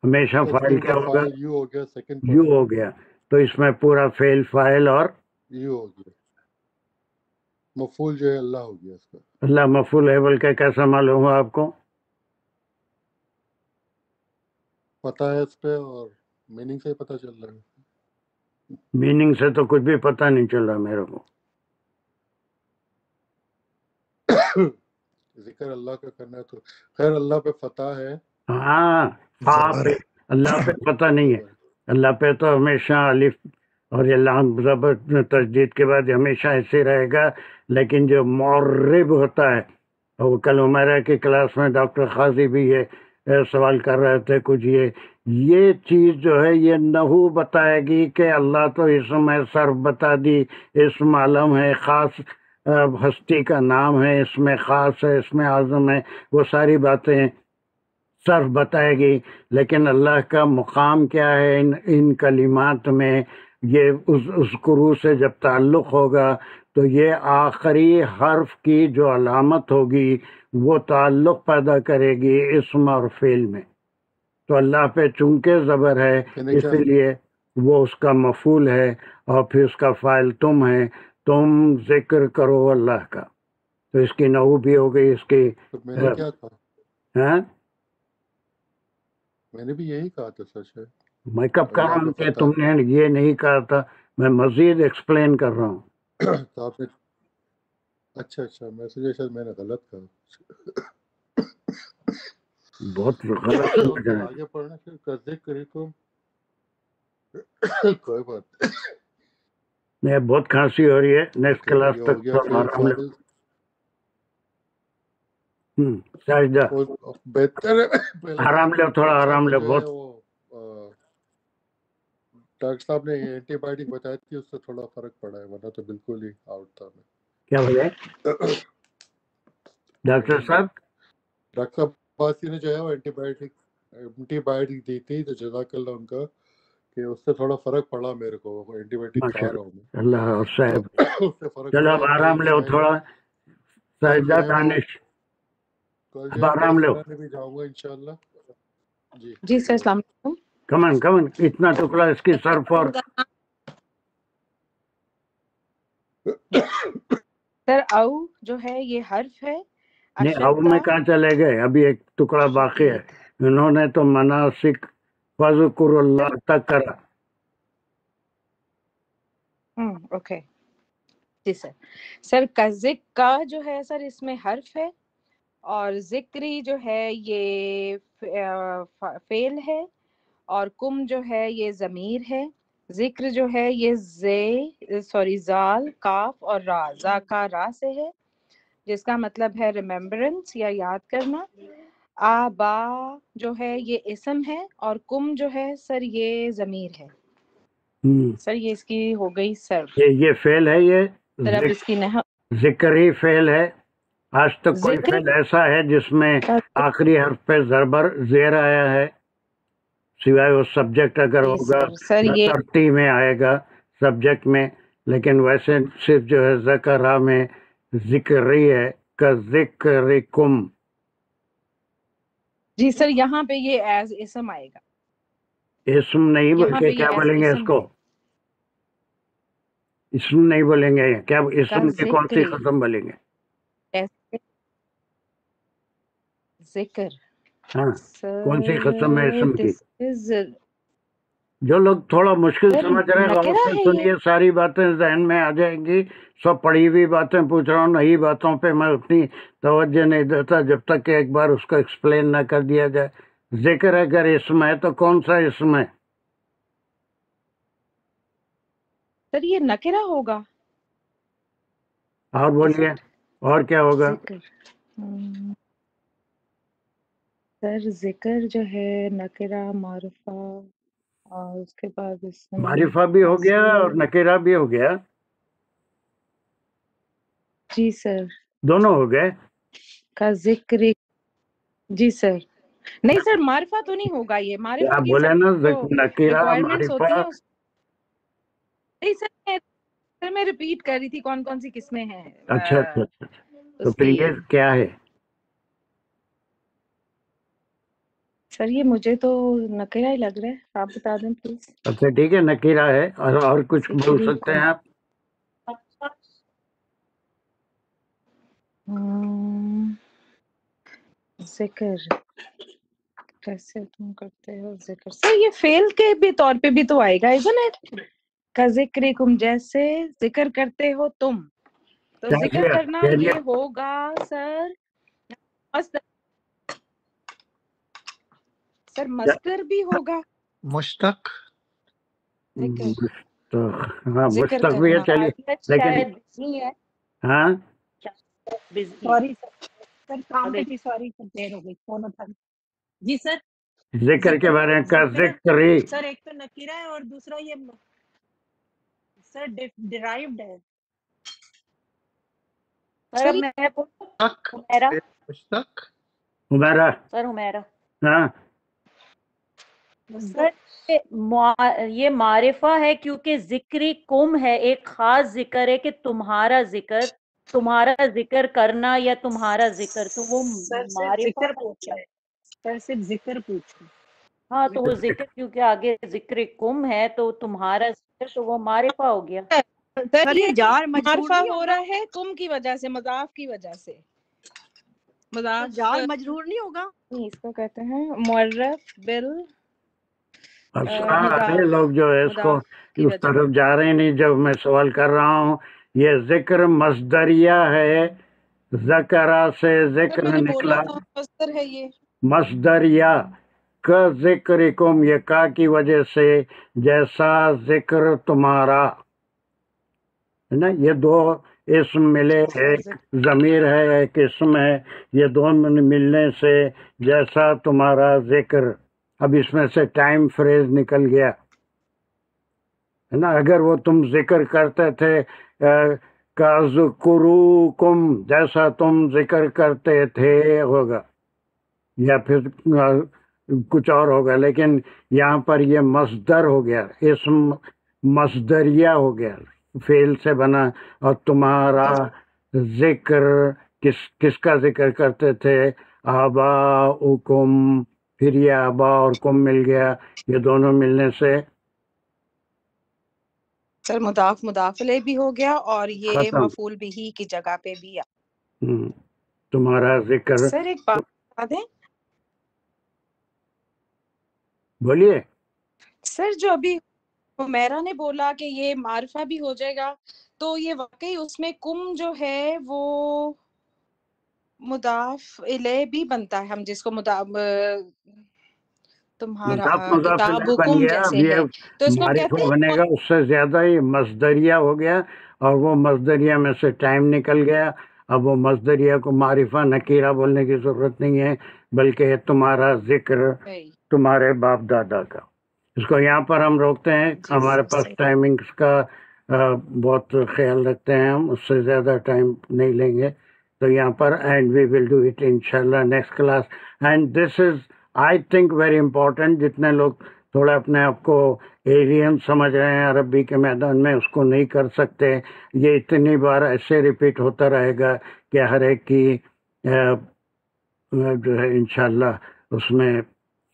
ہمیشہ فائل کیا ہوگا؟ یو ہو گیا. تو اس میں پورا فعل فائل اور یو ہو گیا. مفعول جو ہے اللہ ہو گیا اس کا. اللہ مفعول ہے، بلکہ کیسا معلوم ہوا آپ کو؟ پتہ ہے اس پہ، اور میننگ سے پتہ چل رہا ہے. میننگ سے تو کچھ بھی پتہ نہیں چل رہا میرے کو. ذکر اللہ کا کرنا ہے تو خیر اللہ پہ فتح ہے. ہاں، اللہ پہ پتہ نہیں ہے. اللہ پہ تو ہمیشہ الف اور یہ لام زبر تشدید کے بعد ہمیشہ ایسے رہے گا. لیکن جو معرب ہوتا ہے، اور کل عمیرہ کی کلاس میں ڈاکٹر قاضی بھی یہ سوال کر رہے تھے کچھ، یہ چیز جو ہے یہ نحو بتائے گی کہ اللہ تو اسم ہے، صرف بتا دی، اسم علم ہے، خاص ہستی کا نام ہے، اس میں خاص ہے، اس میں اعظم ہے، وہ ساری باتیں صرف بتائے گی. لیکن اللہ کا مقام کیا ہے ان کلمات میں؟ یہ اذکرو سے جب تعلق ہوگا تو یہ آخری حرف کی جو علامت ہوگی وہ تعلق پیدا کرے گی اسم اور فعل میں. تو اللہ پہ چونکہ زبر ہے اس لیے وہ اس کا مفعول ہے، اور پھر اس کا فاعل تم ہے. تم ذکر کرو اللہ کا. تو اس کی نحو بھی ہو گئی. اس کی میں نے کیا کہا؟ میں نے بھی یہی کہا تھا. سچ ہے، میں کب کہہ رہا ہوں کہ تم نے یہ نہیں کہا تھا؟ میں مزید ایکسپلین کر رہا ہوں. تو آپ نے اچھا میں سوچا شاید میں نے غلط کہا. بہت غلط. آگے پڑھنا شروع کر دے کری تو کوئی بات نہیں. بہت کھانسی ہو رہی ہے. نیکسٹ کلاس تک ساجدہ بہتر ہے آرام لو، تھوڑا آرام لو. بہت ڈاکٹر صاحب نے اینٹی بایوٹک بتائی تھی، اس سے تھوڑا فرق پڑا ہے، ورنہ تو بالکل ہی آؤٹ تھا. میں کیا بولے ڈاکٹر صاحب؟ ڈاکٹر صاحب باسی نے جو ہے وہ اینٹی بایوٹک دی تھی، تو جزاک اللہ ان کا، کہ اس سے تھوڑا فرق پڑا میرے کو. اینٹی بایوٹک کھا رہا ہوں میں. اللہ صاحب چلو اب آرام لو تھوڑا. ساجدہ دانش اب آرام لو. بھی جاؤں گا انشاءاللہ. جی سر، السلام علیکم. کمن اتنا ٹکڑا اس کی سر پر. سر او جو ہے یہ حرف ہے، نہیں اب میں کہاں چلے گئے، ابھی ایک ٹکڑا باقی ہے. انہوں نے تو مناسک فذکر اللہ تک کرا. اوکے جی سر. سر کا کا جو ہے سر اس میں حرف ہے، اور ذکری جو ہے یہ فعل ہے، اور کم جو ہے یہ ضمیر ہے. ذکر جو ہے یہ زال کاف اور را، زا کا را سے ہے، جس کا مطلب ہے ریممبرنس یا یاد کرنا. آبا جو ہے یہ اسم ہے، اور کم جو ہے سر یہ ضمیر ہے. سر یہ اس کی ہو گئی سر. یہ فعل ہے، یہ سر اب اس کی ذکری فعل ہے. آج تک کوئی ذکر فعل ایسا ہے جس میں آخری حرف پہ زبر زیر آیا ہے، سوائے وہ سبجیکٹ اگر ہوگا سر یہ ترتیب میں آئے گا سبجیکٹ میں، لیکن ویسے صرف جو ہے ذکرہ میں ذکری ہے کا ذکرکم. جی سر یہاں پہ یہ ایز اسم آئے گا. اسم نہیں بلکہ کیا بولیں گے اس کو، اسم نہیں بولیں گے. کیا اسم کی کون سی قسم بولیں گے؟ ذکر. ہاں کون سی قسم ہے اسم کی؟ جو لوگ تھوڑا مشکل سمجھ رہے ہیں غور سے سنیے، ساری باتیں ذہن میں آ جائیں گی. سب پڑھی ہوئی باتیں پوچھ رہا ہوں، نئی باتوں پہ میں اتنی توجہ نہیں دیتا جب تک کہ ایک بار اس کو ایکسپلین نہ کر دیا جائے. ذکر اگر اسم ہے تو کون سا اسم ہے؟ سر یہ نکرہ ہوگا. اور بولیے اور کیا ہوگا؟ سر ذکر جو ہے نکرہ معرفہ، اور اس کے بعد اسم معرفہ بھی ہو گیا اور نکرہ بھی ہو گیا. جی سر دونوں ہو گئے کا ذکر. جی سر نہیں سر معرفہ تو نہیں ہوگا. یہ معرفہ کی بولے نا نکرہ ریکوائرمنٹس ہوتی معرفہ. ہیں. نہیں سر میں ریپیٹ کر رہی تھی کون کون سی قسمیں ہیں. اچھا اچھا اچھا، تو پھر یہ کیا ہے؟ سر یہ مجھے تو نکرہ ہی لگ رہا ہے، آپ بتا دیں پلیز. اچھا ٹھیک ہے، نکرہ ہے. اور کچھ بول سکتے ہیں آپ؟ ذکر کیسے تم کرتے ہو ذکر؟ سر یہ فعل کے بھی طور پہ بھی تو آئے گا isn't it؟ کا ذکرکم، جیسے ذکر کرتے ہو تم، تو ذکر کرنا یہ ہوگا سر سر مصدر بھی ہوگا. مشتق ہاں مشتق بھی ہے. چلیے لیکن ہاں سوری سر کام پہ تھی، سوری سر دیر ہو گئی فون اٹھا. جی سر ذکر کے بارے میں کا ذکری سر ایک تو نکیرہ ہے اور دوسرا یہ سر ڈرائیوڈ ہے. سر ہمیرا سر ہمیرا ہاں سر یہ معرفہ ہے کیونکہ ذکری کم ہے، ایک خاص ذکر ہے کہ تمہارا ذکر کرنا یا تمہارا ذکر، تو وہ معرفہ سر صرف ذکر پوچھے. ہاں تو وہ ذکر کیونکہ آگے ذکر کم ہے تو تمہارا ذکر، تو وہ معرفہ ہو گیا. سر یہ جار معرفہ ہو رہا ہے کم کی وجہ سے، مضاف کی وجہ سے. مضاف جار مجرور نہیں ہوگا، اس کو کہتے ہیں معرف بال. لوگ جو ہے اس کو اس طرف جا رہے نہیں جب میں سوال کر رہا ہوں. یہ ذکر مصدریہ ہے، ذکرہ سے ذکر نکلا، مصدریہ کا ذکرکم، یہ کا کی وجہ سے جیسا ذکر تمہارا ہے نا. یہ دو اسم ملے، ایک ضمیر ہے ایک اسم ہے، یہ دونوں ملنے سے جیسا تمہارا ذکر. اب اس میں سے ٹائم فریز نکل گیا ہے نا. اگر وہ تم ذکر کرتے تھے کَذْکُرُوکُم، جیسا تم ذکر کرتے تھے ہوگا، یا پھر کچھ اور ہوگا. لیکن یہاں پر یہ مصدر ہو گیا، اسم مصدریہ ہو گیا، فعل سے بنا. اور تمہارا ذکر کس کا ذکر کرتے تھے؟ آباؤکم. پھر یہ آبا اور کم مل گیا، یہ دونوں ملنے سے سر مضاف مضاف الیہ بھی ہو گیا اور یہ ختم. مفعول بھی کی جگہ پہ بھی تمہارا ذکر. سر ایک بات بتا دیں بولیے. سر، جو ابھی حمیرہ نے بولا کہ یہ معرفہ بھی ہو جائے گا، تو یہ واقعی اس میں کم جو ہے وہ مضاف الیہ بھی بنتا ہے، ہم جس کو تمہارا مضاف کتاب الیہ بن حکم گیا. اب جیسے یہ ہے تو اس کو ہم کہتے معرفہ ہیں بنے گا اس سے زیادہ ہی مصدریہ ہو گیا، اور وہ مصدریہ میں سے ٹائم نکل گیا. اب وہ مصدریہ کو معرفہ نکیرہ بولنے کی ضرورت نہیں ہے، بلکہ تمہارا ذکر تمہارے باپ دادا کا. اس کو یہاں پر ہم روکتے ہیں، ہمارے پاس ٹائمنگز کا بہت خیال رکھتے ہیں، ہم اس سے زیادہ ٹائم نہیں لیں گے. تو یہاں پر and we will do it انشاءاللہ next class. And this is I think very important. جتنے لوگ تھوڑا اپنے آپ کو ایلین سمجھ رہے ہیں عربی کے میدان میں، اس کو نہیں کر سکتے. یہ اتنی بار ایسے ریپیٹ ہوتا رہے گا کہ ہر ایک کی جو ہے انشاءاللہ اس میں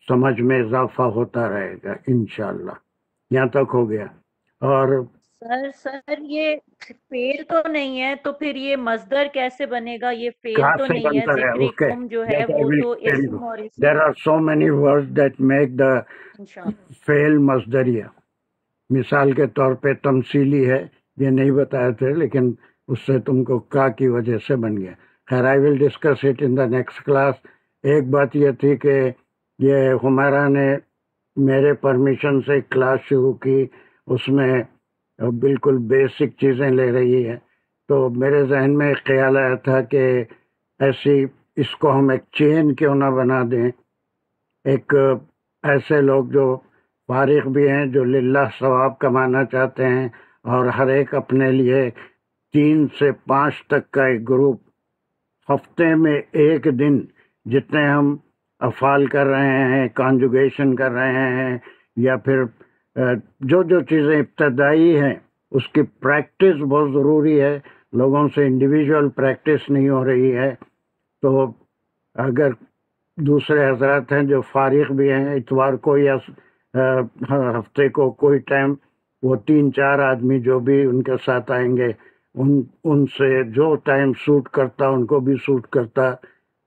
سمجھ میں اضافہ ہوتا رہے گا انشاءاللہ. یہاں تک ہو گیا. اور سر یہ فعل تو نہیں ہے، تو پھر یہ مصدر کیسے بنے گا؟ یہ فعل کہاں تو سے نہیں ہے، بنتا ہے؟ ذکر اوکے، کم جو ہے وہ تو اسم اور اسم. there are so many words that make the انشاءاللہ فعل مصدریہ. مثال کے طور پہ تمثیلی ہے، یہ نہیں بتایا تھے لیکن اس سے تم کو کا کی وجہ سے بن گیا. خیر، I will discuss it in the next class. ایک بات یہ تھی کہ یہ حمیرہ نے میرے پرمیشن سے کلاس شروع کی، اس میں بالکل بیسک چیزیں لے رہی ہے. تو میرے ذہن میں ایک خیال آیا تھا کہ ایسی اس کو ہم ایک چین کیوں نہ بنا دیں. ایک ایسے لوگ جو فارغ بھی ہیں، جو للہ ثواب کمانا چاہتے ہیں، اور ہر ایک اپنے لیے 3 سے 5 تک کا ایک گروپ، ہفتے میں ایک دن جتنے ہم افعال کر رہے ہیں، کانجوگیشن کر رہے ہیں، یا پھر جو چیزیں ابتدائی ہیں اس کی پریکٹس بہت ضروری ہے. لوگوں سے انڈیویجول پریکٹس نہیں ہو رہی ہے. تو اگر دوسرے حضرات ہیں جو فارغ بھی ہیں، اتوار کو یا ہفتے کو کوئی ٹائم، وہ 3-4 آدمی جو بھی ان کے ساتھ آئیں گے، ان سے جو ٹائم سوٹ کرتا ان کو بھی سوٹ کرتا،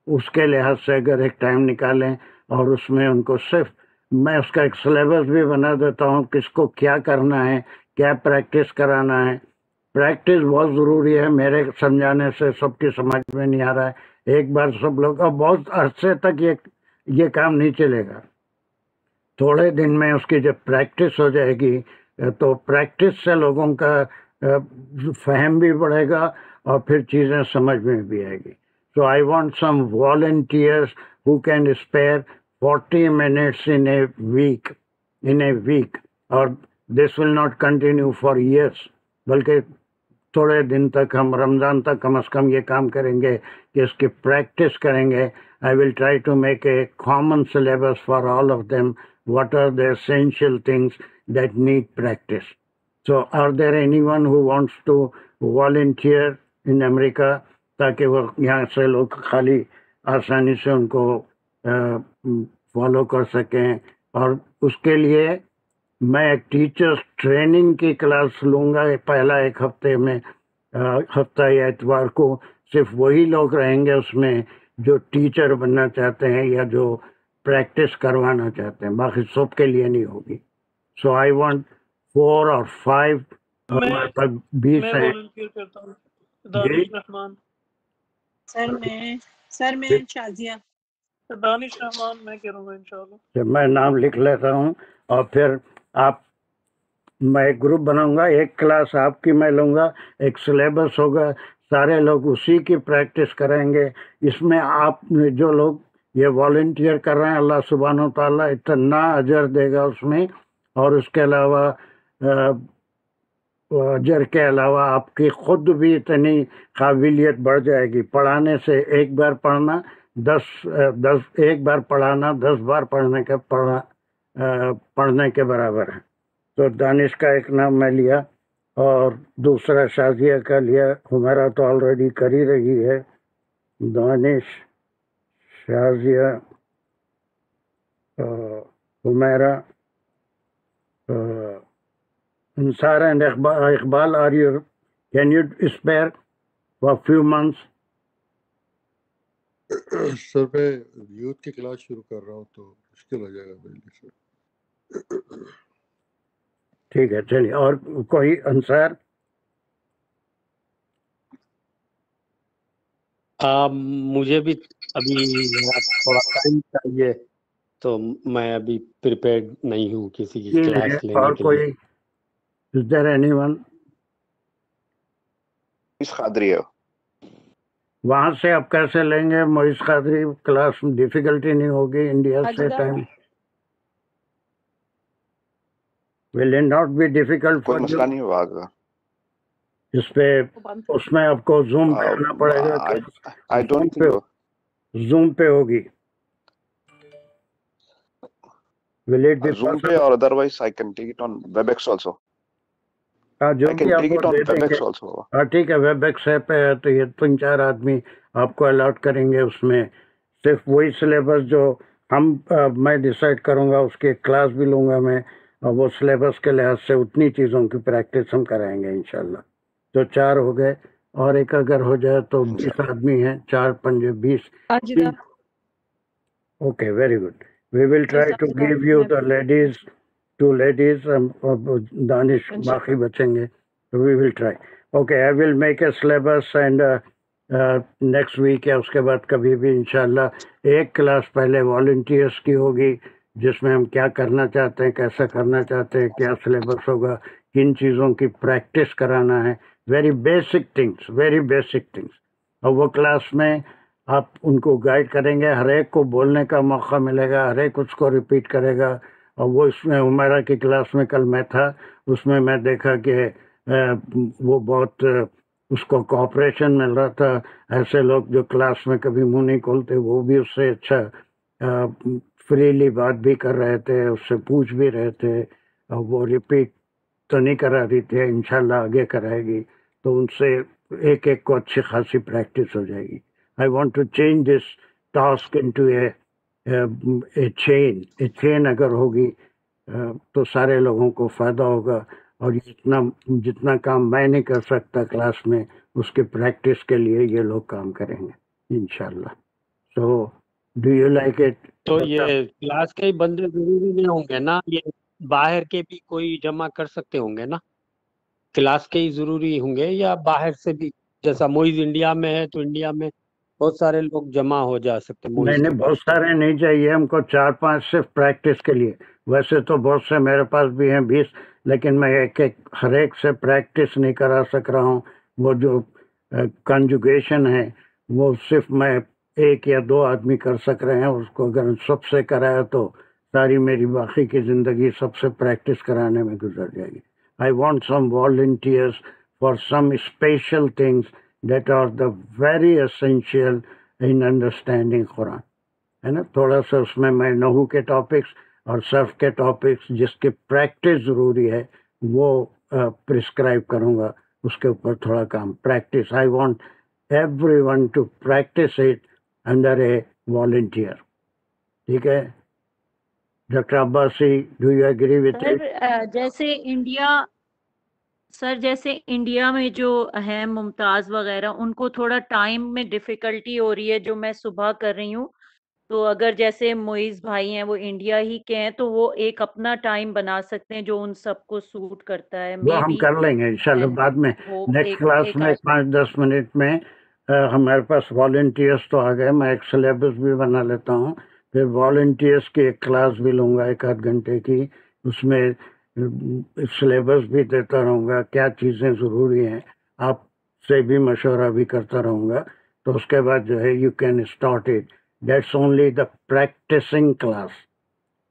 اس کے لحاظ سے اگر ایک ٹائم نکالیں، اور اس میں ان کو صرف میں اس کا ایک سلیبس بھی بنا دیتا ہوں، کس کو کیا کرنا ہے، کیا پریکٹس کرانا ہے. پریکٹس بہت ضروری ہے. میرے سمجھانے سے سب کی سمجھ میں نہیں آ رہا ہے. ایک بار سب لوگ، اب بہت عرصے تک یہ کام نہیں چلے گا. تھوڑے دن میں اس کی جب پریکٹس ہو جائے گی تو پریکٹس سے لوگوں کا فہم بھی بڑھے گا اور پھر چیزیں سمجھ میں بھی آئے گی. So I want some volunteers who can spare 40 minutes in a week, or this will not continue for years, بلکہ تھوڑے دن تک، ہم رمضان تک کم از کم یہ کام کریں گے کہ اس کی پریکٹس کریں گے. I will try to make a common syllabus for all of them. What are the essential things that need practice? So are there anyone who wants to volunteer in America, تاکہ وہ یہاں سے لوگ خالی آسانی سے ان کو فالو کر سکیں؟ اور اس کے لیے میں ایک ٹیچرس ٹریننگ کی کلاس لوں گا. پہلا ایک ہفتے میں، ہفتہ یا اتوار کو صرف وہی لوگ رہیں گے اس میں جو ٹیچر بننا چاہتے ہیں یا جو پریکٹس کروانا چاہتے ہیں، باقی سب کے لیے نہیں ہوگی. سو آئی وانٹ 4 اور 5، ہمارے پاس 20 میں ہیں. volunteer کرتا ہوں. دانش رحمان. سر میں شازیہ. دانش رحمان میں کروں گا انشاءاللہ. میں نام لکھ لیتا ہوں، اور پھر میں ایک گروپ بناؤں گا. ایک کلاس آپ کی میں لوں گا، ایک سلیبس ہوگا، سارے لوگ اسی کی پریکٹس کریں گے. اس میں آپ جو لوگ یہ والنٹیئر کر رہے ہیں، اللہ سبحانہ و تعالیٰ اتنا اجر دے گا اس میں، اور اس کے علاوہ اجر کے علاوہ آپ کی خود بھی اتنی قابلیت بڑھ جائے گی. پڑھانے سے ایک بار پڑھنا 10 ایک بار پڑھانا 10 بار پڑھنے کے برابر ہے. تو دانش کا ایک نام میں لیا، اور دوسرا شازیہ کا لیا. حمیرہ تو آلریڈی کر ہی رہی ہے. دانش، Shazia, Humaira, Ansar and Iqbal, can you spare for a few months? سر میں یوتھ کی کلاس شروع کر رہا ہوں تو مشکل ہو جائے گا میرے لیے سر. ٹھیک ہے چلیے. اور کوئی انصار؟ مجھے بھی ابھی تھوڑا ٹائم چاہیے تو میں ابھی پریپیئرڈ نہیں ہوں کسی کی کلاس لینے اور کے کوئی؟ لیے. Is there anyone? اس قادری ہے. وہاں سے آپ کیسے لیں گے معیز قادری کلاس میں؟ ڈیفیکلٹی نہیں ہوگی انڈیا سے time? will it not be difficult کوئی for مسئلہ you؟ نہیں ہوگا. اس پہ اس میں آپ کو زوم پہ آنا پڑے گا. I don't think زوم پہ ہوگی. will it be Zoom پہ possible؟ اور otherwise I can take it on WebEx also. جو I can بھی آپ take it کو on دے دیں گے. WebEx also. ہاں ٹھیک ہے. ویب ایکس ایپ ہے تو یہ 3-4 آدمی آپ کو الاٹ کریں گے. اس میں صرف وہی سلیبس جو میں ڈیسائیڈ کروں گا اس کی کلاس بھی لوں گا میں، اور وہ سلیبس کے لحاظ سے اتنی چیزوں کی پریکٹس ہم کرائیں گے انشاءاللہ. تو 4 ہو گئے اور ایک اگر ہو جائے تو 20 آدمی ہیں. 4×5 20. Okay very good. We will try to give you the ladies 2 ladies. Danish باقی بچیں گے تو we will try. Okay I will make a syllabus and next week یا اس کے بعد کبھی بھی انشاءاللہ ایک کلاس پہلے والنٹیئرس کی ہوگی جس میں ہم کیا کرنا چاہتے ہیں، کیسا کرنا چاہتے ہیں، کیا سلیبس ہوگا، کن چیزوں کی پریکٹس کرانا ہے. Very basic things. اور وہ کلاس میں آپ ان کو گائیڈ کریں گے. ہر ایک کو بولنے کا موقع ملے گا، ہر ایک اس کو ریپیٹ کرے گا. اور وہ اس میں عمیرہ کی کلاس میں کل میں تھا، اس میں میں دیکھا کہ وہ بہت اس کو کوآپریشن مل رہا تھا. ایسے لوگ جو کلاس میں کبھی منہ نہیں کھولتے وہ بھی اس سے اچھا فریلی بات بھی کر رہے تھے، اس سے پوچھ بھی رہے تھے. وہ ریپیٹ تو نہیں کرا رہی تھی، انشاءاللہ آگے کرائے گی تو ان سے ایک ایک کو اچھی خاصی پریکٹس ہو جائے گی. I want to change this task into a chain. A chain اگر ہوگی تو سارے لوگوں کو فائدہ ہوگا. اور جتنا کام میں نہیں کر سکتا کلاس میں اس کے پریکٹس کے لیے یہ لوگ کام کریں گے انشاءاللہ. So do you like it? تو یہ کلاس کے ہی بندے ضروری نہیں ہوں گے نا، یہ باہر کے بھی کوئی جمع کر سکتے ہوں گے نا؟ کلاس کے ہی ضروری ہوں گے یا باہر سے بھی؟ جیسا موئز انڈیا میں ہے تو انڈیا میں بہت سارے لوگ جمع ہو جا سکتے. نہیں بہت سارے نہیں چاہیے ہم کو، 4-5 صرف پریکٹس کے لیے. ویسے تو بہت سے میرے پاس بھی ہیں 20، لیکن میں ہر ایک سے پریکٹس نہیں کرا سک رہا ہوں. وہ جو کنجوگیشن ہے وہ صرف میں 1 یا 2 آدمی کر سک رہے ہیں. اس کو اگر سب سے کرایا تو ساری میری باقی کی زندگی سب سے پریکٹس کرانے میں گزر جائے گی. I want some volunteers for some special things that are the very essential in understanding قرآن ہے نا. تھوڑا سا اس میں نحو کے ٹاپکس اور صرف کے ٹاپکس جس کی پریکٹس ضروری ہے وہ پرسکرائب کروں گا. اس کے اوپر تھوڑا کام practice. I want everyone to practice it under a volunteer. ٹھیک ہے doctor Abbasi, do you agree with it? جیسے انڈیا میں جو ہے ممتاز وغیرہ، ان کو تھوڑا ٹائم میں ڈیفیکلٹی ہو رہی ہے جو میں صبح کر رہی ہوں. تو اگر جیسے معیز بھائی ہیں وہ انڈیا ہی کے ہیں تو وہ ایک اپنا ٹائم بنا سکتے ہیں جو ان سب کو سوٹ کرتا ہے. وہ ہم کر لیں گے انشاءاللہ بعد میں نیکسٹ کلاس میں 5-10 منٹ میں. ہمارے پاس والنٹیئرس تو آ گئے، میں ایک سلیبس بھی بنا لیتا ہوں. پھر والنٹیئرس کی ایک کلاس بھی لوں گا 1-8 گھنٹے کی. اس میں سلیبس بھی دیتا رہوں گا، کیا چیزیں ضروری ہیں آپ سے بھی مشورہ بھی کرتا رہوں گا. تو اس کے بعد جو ہے you can start it. That's only the practising class,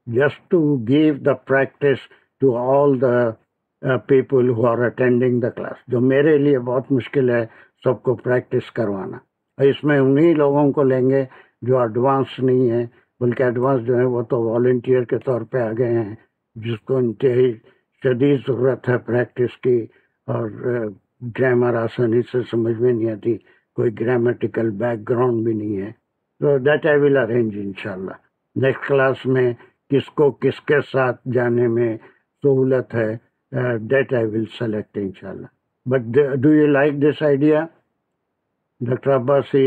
just to give the practice to all the people who are attending the class. جو میرے لیے بہت مشکل ہے سب کو پریکٹس کروانا. اس میں انہی لوگوں کو لیں گے جو ایڈوانس نہیں ہیں، بلکہ ایڈوانس جو ہیں وہ تو والنٹیئر کے طور پہ آ گئے ہیں جس کو انتہائی شدید ضرورت ہے پریکٹس کی. اور گرامر آسانی سے سمجھ میں نہیں آتی، کوئی گرامیٹیکل بیک گراؤنڈ بھی نہیں ہے. تو دیٹ آئی ول ارینج انشاءاللہ. نیکسٹ کلاس میں کس کو کس کے ساتھ جانے میں سہولت ہے that I will select inshallah. But do you like this idea, Dr. Abbasi?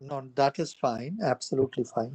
No, that is fine, absolutely fine.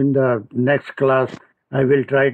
in the next class I will try